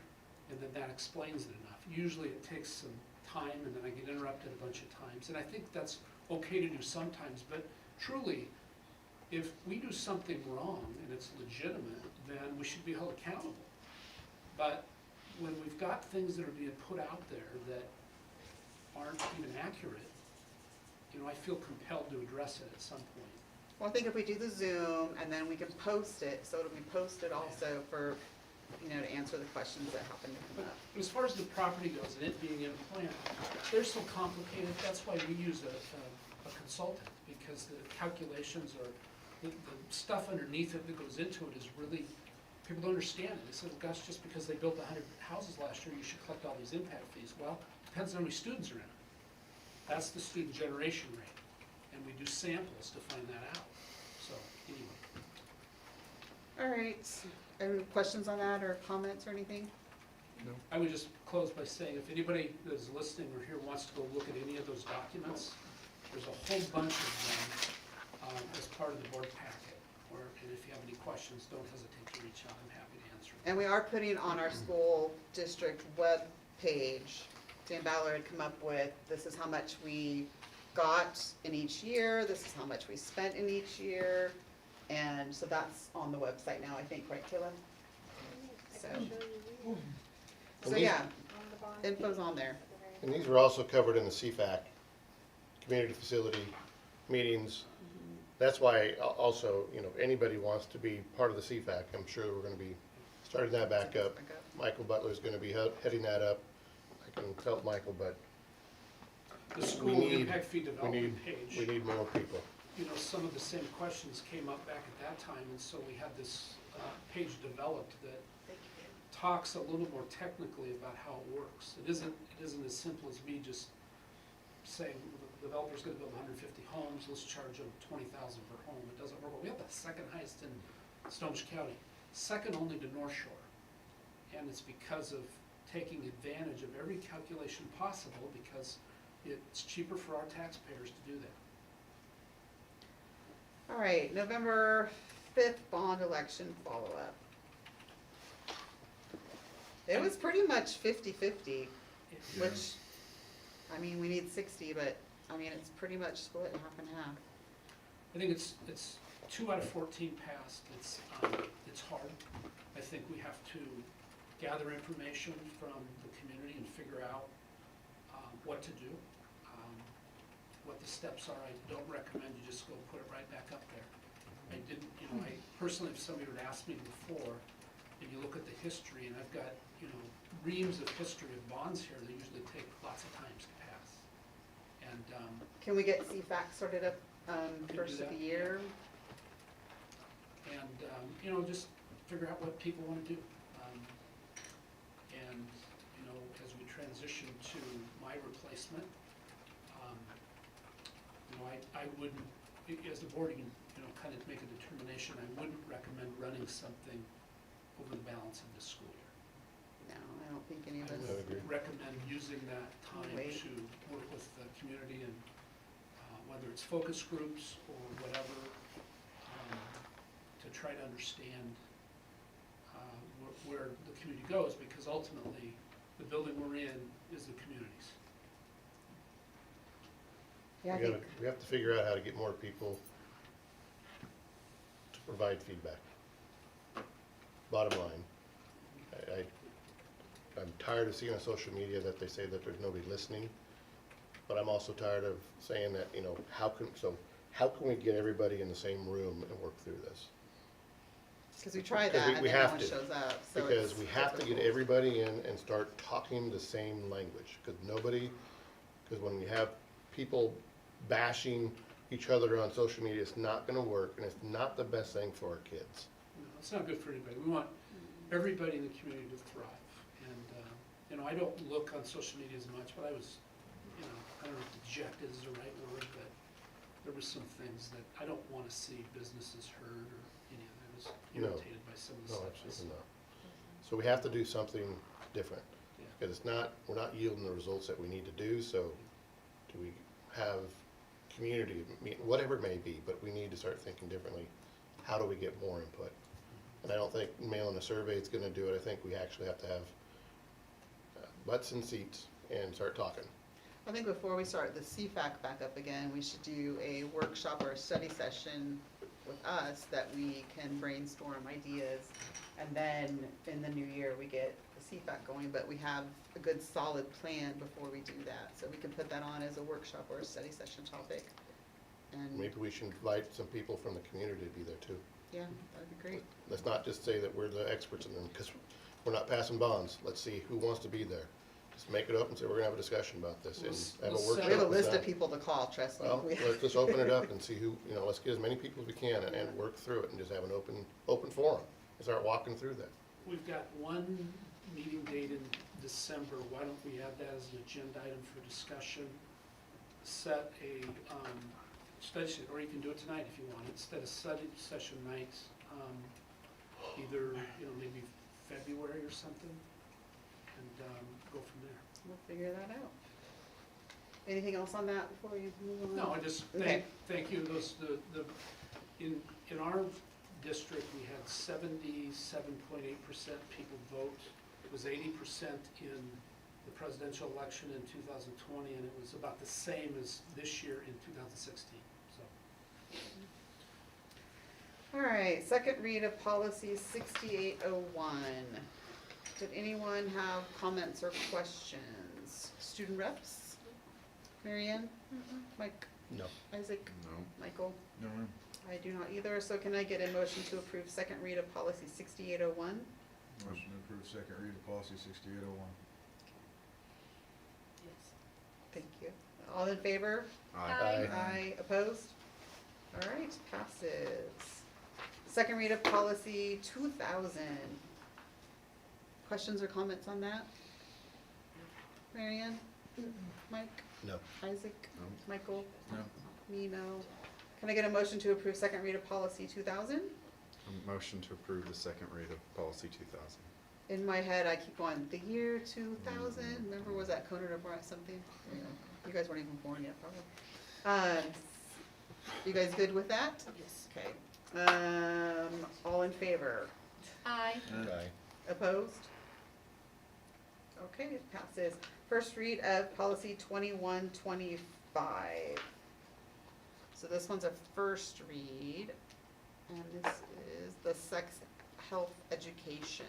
and then that explains it enough. Usually it takes some time and then I get interrupted a bunch of times. And I think that's okay to do sometimes, but truly, if we do something wrong and it's legitimate, then we should be held accountable. But when we've got things that are being put out there that aren't even accurate, you know, I feel compelled to address it at some point. Well, I think if we do the Zoom and then we can post it, so it'll be posted also for, you know, to answer the questions that happen to come up. As far as the property goes and it being in plan, they're so complicated, that's why we use a consultant, because the calculations or the stuff underneath it that goes into it is really, people don't understand it. They say, well, gosh, just because they built 100 houses last year, you should collect all these impact fees. Well, depends on how many students are in it. That's the student generation rate, and we do samples to find that out. So, anyway. All right, any questions on that or comments or anything? I would just close by saying, if anybody that is listening or here wants to go look at any of those documents, there's a whole bunch of them as part of the board packet. And if you have any questions, don't hesitate to reach out. I'm happy to answer them. And we are putting on our school district web page, Dan Ballard had come up with, this is how much we got in each year, this is how much we spent in each year. And so that's on the website now, I think, right, Kayla? So yeah, info's on there. And these were also covered in the CFAC, community facility meetings. That's why also, you know, if anybody wants to be part of the CFAC, I'm sure we're gonna be starting that back up. Michael Butler's gonna be heading that up. I can tell Michael, but The school impact fee development page. we need more people. You know, some of the same questions came up back at that time, and so we had this page developed that talks a little more technically about how it works. It isn't as simple as me just saying, the developer's gonna build 150 homes, let's charge them $20,000 per home. It doesn't work. We have the second highest in Snohomish County, second only to North Shore. And it's because of taking advantage of every calculation possible, because it's cheaper for our taxpayers to do that. All right, November 5th bond election follow-up. It was pretty much 50-50, which, I mean, we need 60, but, I mean, it's pretty much split half and half. I think it's 2 out of 14 passed. It's hard. I think we have to gather information from the community and figure out what to do, what the steps are. I don't recommend you just go put it right back up there. I didn't, you know, I personally, if somebody would ask me before, and you look at the history, and I've got, you know, reams of history of bonds here, they usually take lots of times to pass. And Can we get CFAC sorted up first of the year? And, you know, just figure out what people want to do. And, you know, as we transition to my replacement, you know, I wouldn't, as the board, you know, kind of make a determination, I wouldn't recommend running something over the balance of this school year. No, I don't think any of I us. would recommend using that time Wait. to work with the community and whether it's focus groups or whatever, to try to understand where the community goes, because ultimately, the building we're in is the community's. Yeah, I think, We have to figure out how to get more people to provide feedback. Bottom line, I'm tired of seeing on social media that they say that there's nobody listening, but I'm also tired of saying that, you know, how can we get everybody in the same room and work through this? because we tried Because that and we then no have one to. shows up, so Because it's we have to get difficult. everybody in and start talking the same language, because when we have people bashing each other on social media, it's not gonna work, and it's not the best thing for our kids. No, it's not good for anybody. We want everybody in the community to thrive. And, you know, I don't look on social media as much, but I was, you know, I don't know if dejected is the right word, but there were some things that I don't want to see businesses hurt or any of that. I was No. irritated by some of the No, stuff. I absolutely saw. not. So we have to do something different, Yeah. because we're not yielding the results that we need to do, so do we have community, whatever it may be, but we need to start thinking differently. How do we get more input? And I don't think mailing a survey is gonna do it. I think we actually have to have butts and seats and start talking. I think before we start the CFAC back up again, we should do a workshop or a study session with us that we can brainstorm ideas. And then in the new year, we get the CFAC going, but we have a good solid plan before we do that. So we can put that on as a workshop or a study session topic. And, Maybe we should invite some people from the community to be there too. yeah, that'd be great. Let's not just say that we're the experts in them, because we're not passing bonds. Let's see who wants to be there. Just make it up and say, we're gonna have a discussion about this and have a We'll workshop. We have a with list that. of people to call, trust me. Well, We- let's just open it up and see who, let's get as many people as we can and work through it and just have an open forum. And start walking through that. We've got one meeting date in December, why don't we add that as an agenda item for discussion? Set a, study session, or you can do it tonight if you want, instead of study session nights, either, maybe February or something, and, go from there. We'll figure that out. Anything else on that before we move on? No, I just Okay. thank you, in our district, we had 77.8% people vote. It was 80% in the presidential election in 2020, and it was about the same as this year in 2016, so. All right, second read of policy 6801. Did anyone have comments or questions? Student reps? Marianne? Mike? No. Isaac? No. Michael? No, ma'am. I do not either, so can I get a motion to approve second read of policy 6801? Motion to approve second read of policy 6801. Yes. Thank you. All in favor? Aye. Aye. Opposed? All right, passes. Second read of policy 2000. Questions or comments on that? Marianne? Mike? No. Isaac? No. Michael? No. Me, no. Can I get a motion to approve second read of policy 2000? A motion to approve the second read of policy 2000. In my head, I keep going, the year 2000, remember, was that Conan O'Brien something? You guys weren't even born yet, probably. You guys good with that? Yes. Okay. All in favor? Aye. Aye. Opposed? Okay, it passes. First read of policy 2125. So this one's a first read, and this is the sex health education.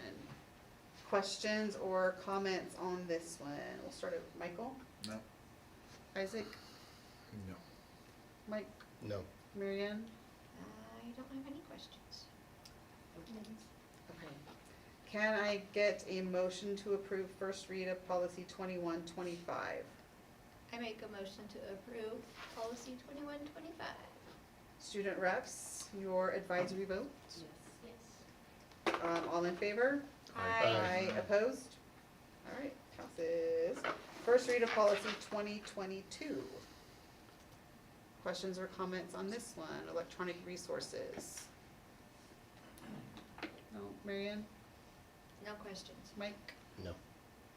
Questions or comments on this one? We'll start with Michael. No. Isaac? No. Mike? No. Marianne? I don't have any questions. Okay. Can I get a motion to approve first read of policy 2125? I make a motion to approve policy 2125. Student reps, your advisory vote? Yes. Yes. All in favor? Aye. Opposed? All right, passes. First read of policy 2022. Questions or comments on this one? Electronic resources. No, Marianne? No questions. Mike? No.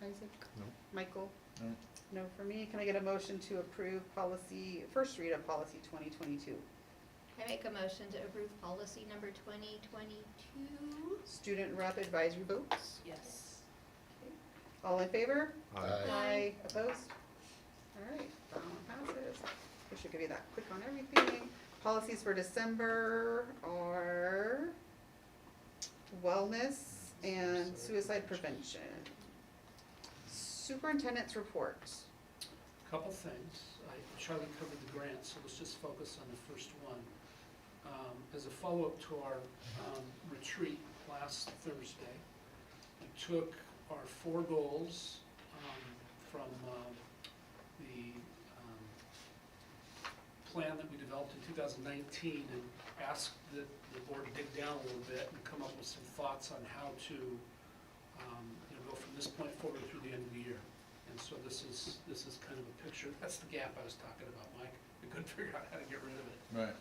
Isaac? No. Michael? No. No for me. Can I get a motion to approve policy, first read of policy 2022? I make a motion to approve policy number 2022. Student rep advisory votes? Yes. All in favor? Aye. Opposed? All right, that one passes. We should give you that quick on everything. Policies for December are wellness and suicide prevention. Superintendent's report. Couple things. Charlie covered the grant, so let's just focus on the first one. As a follow-up to our retreat last Thursday, we took our 4 goals from the plan that we developed in 2019 and asked the board to dig down a little bit and come up with some thoughts on how to go from this point forward through the end of the year. And so this is kind of a picture. That's the gap I was talking about, Mike. We couldn't figure out how to get rid of it. Right.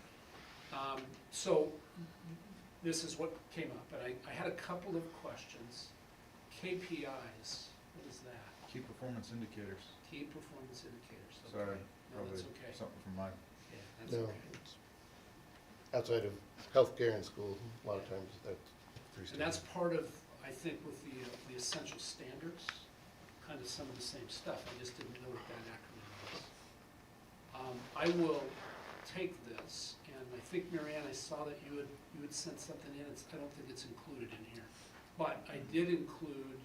So this is what came up, and I had a couple of questions. KPIs, what is that? Key performance indicators. Key performance indicators. Okay. Sorry, No, probably that's okay. something from mine. Yeah, that's No. okay. Outside of healthcare in school, a lot of times that's pretty And that's standard. part of, I think, with the essential standards, kind of some of the same stuff. I just didn't know what that acronym was. I will take this, and I think, Marianne, I saw that you had sent something in. I don't think it's included in here. But I did include,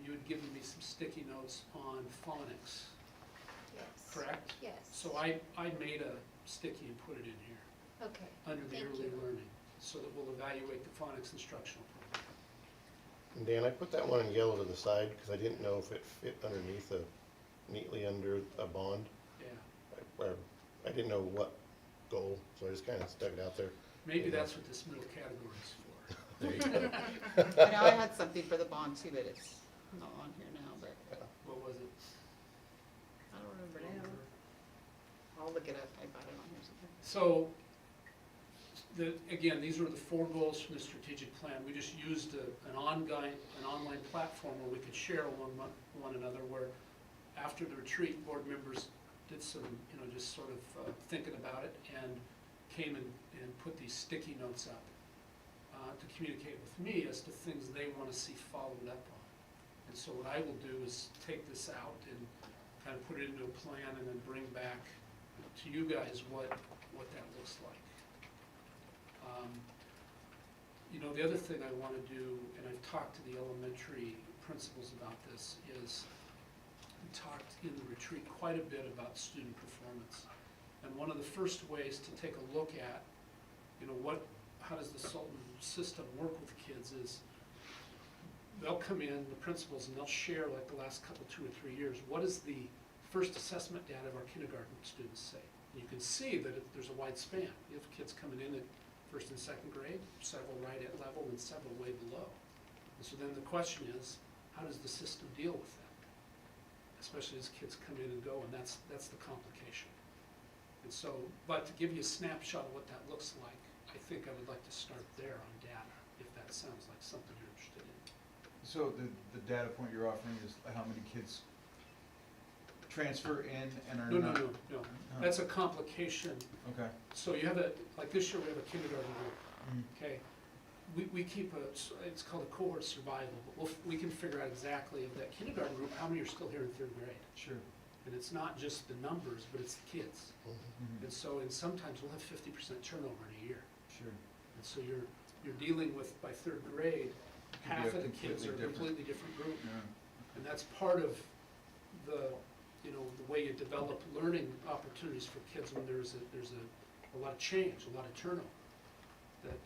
you had given me some sticky notes on phonics. Yes. correct? Yes. So I made a sticky and put it in here, Okay. under the Thank early you. learning, so that we'll evaluate the phonics instructional program. And Dan, I put that one in yellow to the side because I didn't know if it fit underneath neatly under a bond. Yeah, I didn't know what goal, so I just kind of stuck it out there. maybe that's what this middle category is for. There you go. I know I had something for the bond too, but it's not on here now, but What was it? I don't remember now. I'll look it up, I got it on here somewhere. So, again, these were the 4 goals from the strategic plan. We just used an online platform where we could share one another, where after the retreat, board members did some, just sort of thinking about it, and came and put these sticky notes up to communicate with me as to things they want to see followed up on. And so what I will do is take this out and kind of put it into a plan and then bring back to you guys what that looks like. The other thing I want to do, and I've talked to the elementary principals about this, is we talked in the retreat quite a bit about student performance. And one of the first ways to take a look at, how does the Sultan system work with kids is, they'll come in, the principals, and they'll share like the last couple, 2 or 3 years, what does the first assessment data of our kindergarten students say? And you can see that there's a wide span. You have kids coming in at 1st and 2nd grade, several right at level and several way below. And so then the question is, how does the system deal with that? Especially as kids come in and go, and that's the complication. And so, but to give you a snapshot of what that looks like, I think I would like to start there on data, if that sounds like something you're interested in. So the data point you're offering is how many kids transfer in and are not? No. That's a complication. Okay. So you have like this year we have a kindergarten group, okay? We keep it's called a cohort survival, but we can figure out exactly of that kindergarten group, how many are still here in 3rd grade. Sure. And it's not just the numbers, but it's the kids. And so, sometimes we'll have 50% turnover in a year. Sure. And so you're dealing with, by 3rd grade, half of the kids are a completely different group. Yeah. And that's part of the way you develop learning opportunities for kids when there's a lot of change, a lot of turnover that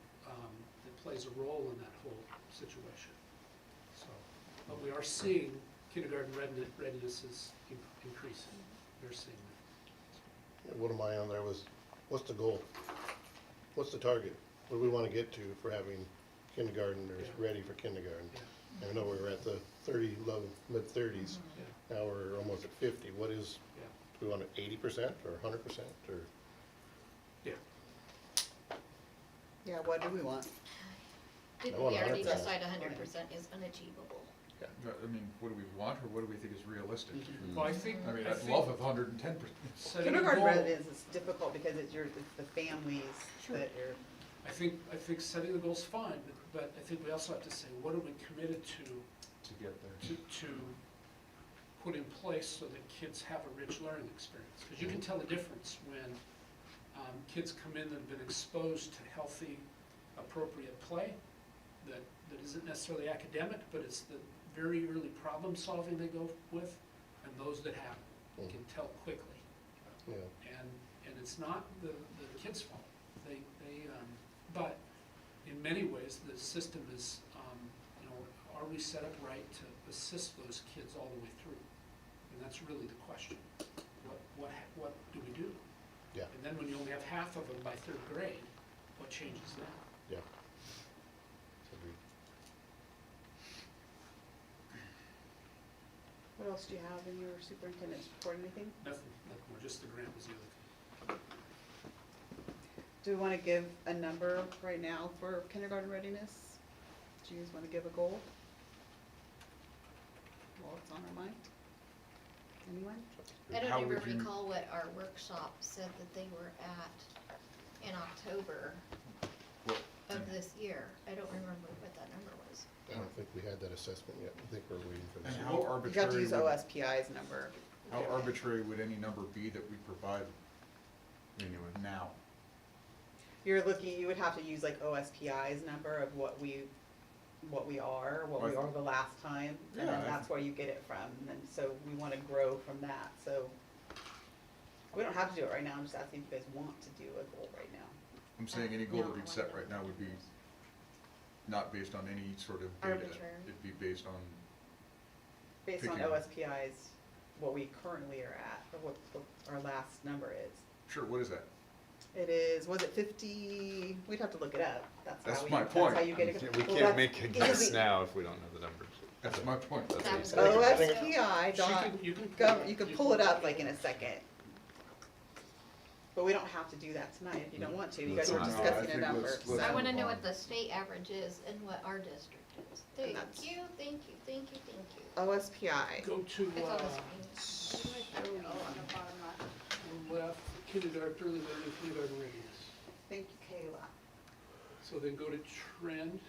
plays a role in that whole situation. So, but we are seeing kindergarten readiness is increasing. We're seeing that. One of mine on there was, what's the goal? What's the target? What do we want to get to for having kindergartners ready for kindergarten? I know we were at the low, mid-30s. Now we're almost at 50. What is, do we want it 80% or 100% or? Yeah, what do we want? Didn't I we want already 100%. decide 100% is unachievable? I mean, what do we want, or what do we think is realistic? Well, I think. I mean, I'd love 110%. Kindergarten readiness is difficult because it's the families that are. I think setting the goal's fine, but I think we also have to say, what are we committed to get there? To put in place so that kids have a rich learning experience? Because you can tell the difference when kids come in that have been exposed to healthy, appropriate play that isn't necessarily academic, but it's the very early problem solving they go with, and those that haven't. You can tell quickly. Yeah. And it's not the kids' fault. But in many ways, the system is, are we set up right to assist those kids all the way through? And that's really the question. What do we do? Yeah. And then when you only have half of them by 3rd grade, what changes then? Yeah. Agreed. What else do you have in your superintendent's report, anything? Nothing more, just the grant was the other thing. Do we want to give a number right now for kindergarten readiness? Do you guys want to give a goal? Well, it's on our mind. Anyone? I don't How even would you- recall what our workshop said that they were at in October What- of this year. I don't remember what that number was. I don't think we had that assessment yet. I think we're waiting for And that. how You have to arbitrary use would, OSPI's number. how arbitrary would any number be that we provide Anyway. now? You would have to use like OSPI's number of what we are the last time, and Yeah, then I that's where you get it from, and so we want to grow from that, so. We don't have to do it right now, I'm just asking if you guys want to do a goal right now. I'm saying any goal No, that I we'd set wanna right now would be not based on any sort of data. Arbitrary. It'd be based on, Based on Picking. OSPI's, what we currently are at, or what our last number is. sure, what is that? It is, was it 50, we'd have to look it up, That's how my that's point. how you get it. We Well, can't that's make a guess easy. now if we don't know the numbers. That's my point. That's what he That said. was- OSPI dot, You can pull gov, it- you can pull it up like in a second. But we don't have to do that tonight if you don't want to, you guys were No, I discussing a think number, let's- so. let's I wanna move know on. what the state average is and what our district is. Thank that's- you, thank you, thank you, thank you. OSPI. Go to, It's on the screen. Oh, on the bottom left. left, kindergarten, early learning, kindergarten readiness. Thank you, Kayla. So then go to trend.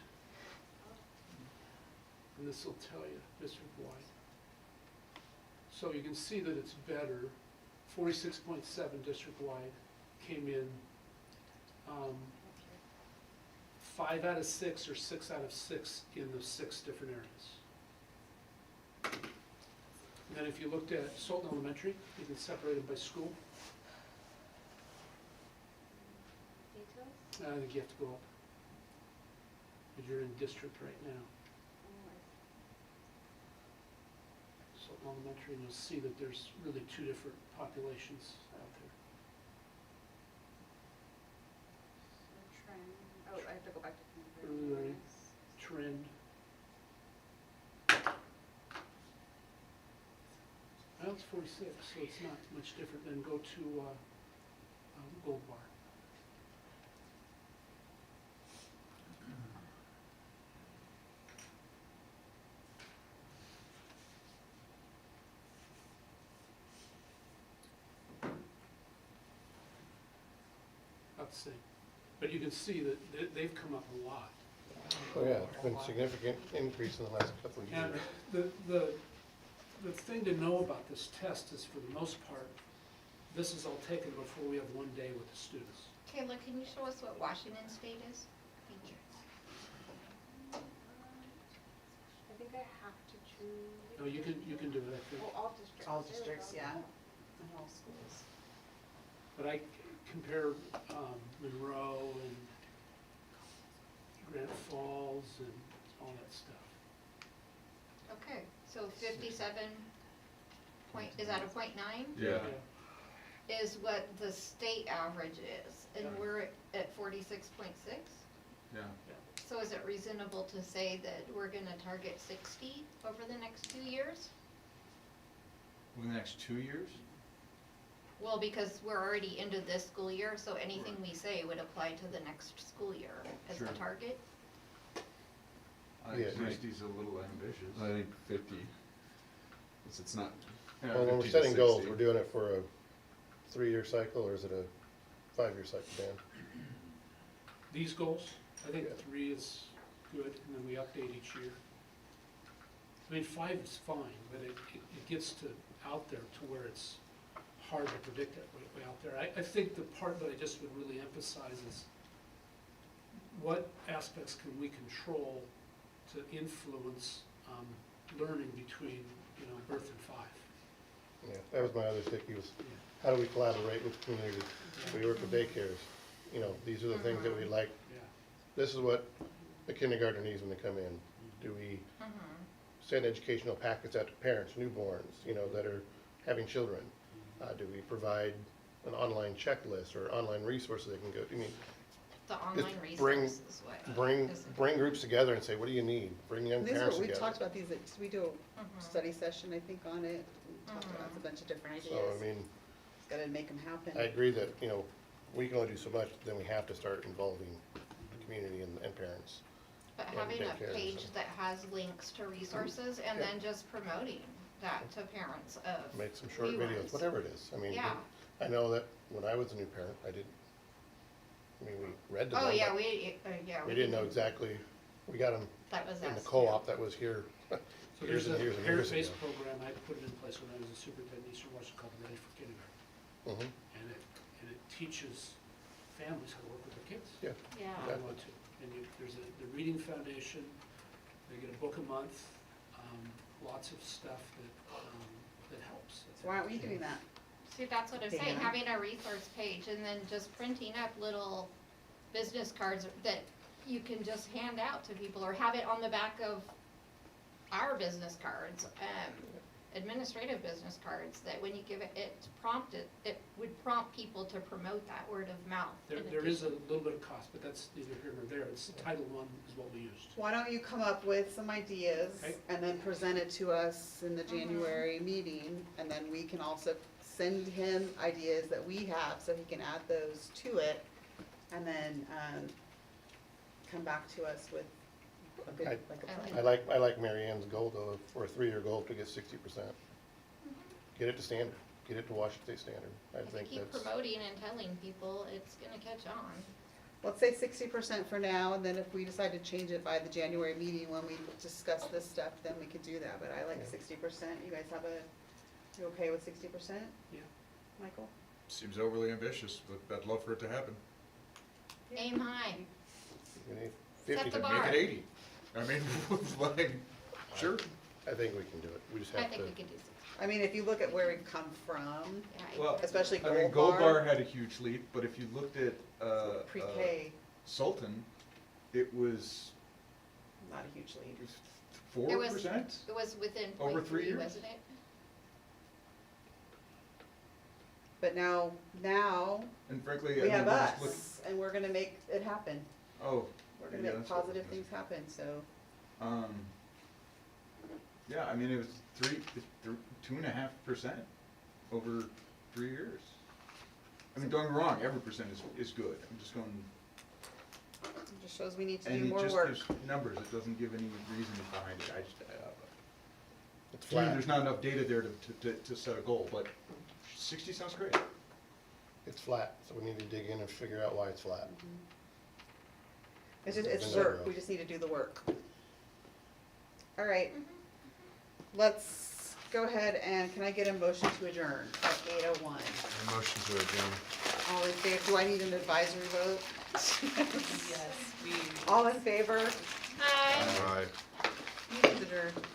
And this will tell you district-wide. So you can see that it's better. 46.7 district-wide came in 5 out of 6 or 6 out of 6 in the 6 different areas. And then if you looked at Sultan Elementary, you can separate them by school. I think you have to go up. Because you're in district right now. Sultan Elementary, and you'll see that there's really 2 different populations out there. Oh, I have to go back to. Early learning, trend. Well, it's 46, so it's not much different. Then go to Gold Bar. About the same. But you can see that they've come up a lot. Oh, yeah, it's been a significant increase in the last couple of And years. the thing to know about this test is, for the most part, this is all taken before we have one day with the students. Kayla, can you show us what Washington State is? Thank you. I think I have to choose. No, you can do it, I think. Oh, all districts. All There we districts, go. yeah, and all schools. But I compare Monroe and Granite Falls and all that stuff. Okay, so 57 point, is that a .9? Yeah. Is what the state average is, and we're at 46.6? Yeah. So is it reasonable to say that we're gonna target 60 over the next 2 years? Over the next 2 years? Well, because we're already into this school year, so anything we say would apply to the next school year as the Sure. target? I Yeah. think 60's a little ambitious. I think 50. It's not. Yeah, Well, when we're 50 to setting goals, 60. we're doing it for a 3-year cycle, or is it a 5-year cycle, Dan? These goals, I think Yeah. 3 is good, and then we update each year. I mean, 5 is fine, but it gets to out there to where it's hard to predict it way out there. I think the part that I just would really emphasize is what aspects can we control to influence learning between, birth and 5. Yeah, that was my other sticky, was how do we collaborate with the community? We work with daycares, these are the things that we'd like. Yeah. This is what the kindergartner needs when they come in. Do we send educational packets out to parents, newborns, that are having children? Do we provide an online checklist or online resources they can go to? The Just online bring- resources is what. Bring groups together and say, what do you need? Bring young And these are, parents we've together. talked about these, we do a study session, I think, on it, we talked about a bunch of different ideas. So, I mean, Gotta make them happen. I agree that, we can only do so much, then we have to start involving the community and parents. But and having a daycares, page so. that has links to resources and then just promoting that to parents of. Make some short new videos, ones. whatever it is. I mean, Yeah. I know that when I was a new parent, we read them. Oh, all, yeah, but we we didn't know exactly, we got them That was in the us, co-op that was here So years there's and a years and years ago. parent-based program, I put it in place when I was a superintendent in Eastern Washington called Ready for Kindergarten. Mhm. And it teaches families how to work with their kids. Yeah. Yeah. How they want to. And there's the Reading Foundation, they get a book a month, lots of stuff that helps. So why aren't we doing that? See, that's what I'm saying, Dana? having a resource page and then just printing up little business cards that you can just hand out to people, or have it on the back of our business cards, administrative business cards, that when you give it, it's prompted, it would prompt people to promote that word of mouth. There is a little bit of cost, but that's neither here nor there. It's Title I is what we used. Why don't you come up with some ideas Okay. and then present it to us in the January meeting, and then we can also send him ideas that we have, so he can add those to it, and then, come back to us with a good, I- like a I plan. I like Mary Ann's goal though, for a 3-year goal to get 60%. Get it to standard, get it to Washington State standard. I If you think keep that's, promoting and telling people, it's gonna catch on. Let's say 60% for now, and then if we decide to change it by the January meeting when we discuss this stuff, then we could do that, but I like 60%. You guys you okay with 60%? Yeah. Michael? Seems overly ambitious, but I'd love for it to happen. Aim high. we need Set 50 the to bar. Make it 80. I mean, like, sure. I think we can do it. We just I have to. think we can do 60. I mean, if you look at where we've come from, Yeah, Well, especially I mean, Gold Bar, had a huge leap, but if you looked at, pre-K, Sultan, it was not a huge lead. 4%? It was within Over point 3 3, years? wasn't it? But now, And frankly, we I mean, have we're just looking. us, and we're gonna make it happen. Oh, We're gonna yeah, make that's what positive it is. things happen, so. Yeah, I mean, it was 2.5% over 3 years. I mean, don't get me wrong, every percent is good. I'm just going, It just shows we need to do and it more just work. gives numbers. It doesn't give any reasoning behind it. It's To me, flat. there's not enough data there to set a goal, but 60 sounds great. It's flat, so we need to dig in and figure out why it's flat. It's It's work, zero. we just need to do the work. All right, let's go ahead and, can I get a motion to adjourn at 8:01? Motion to adjourn. All in favor, do I need an advisory vote? Yes, we. All in favor? Hi. Aye. Meeting's adjourned.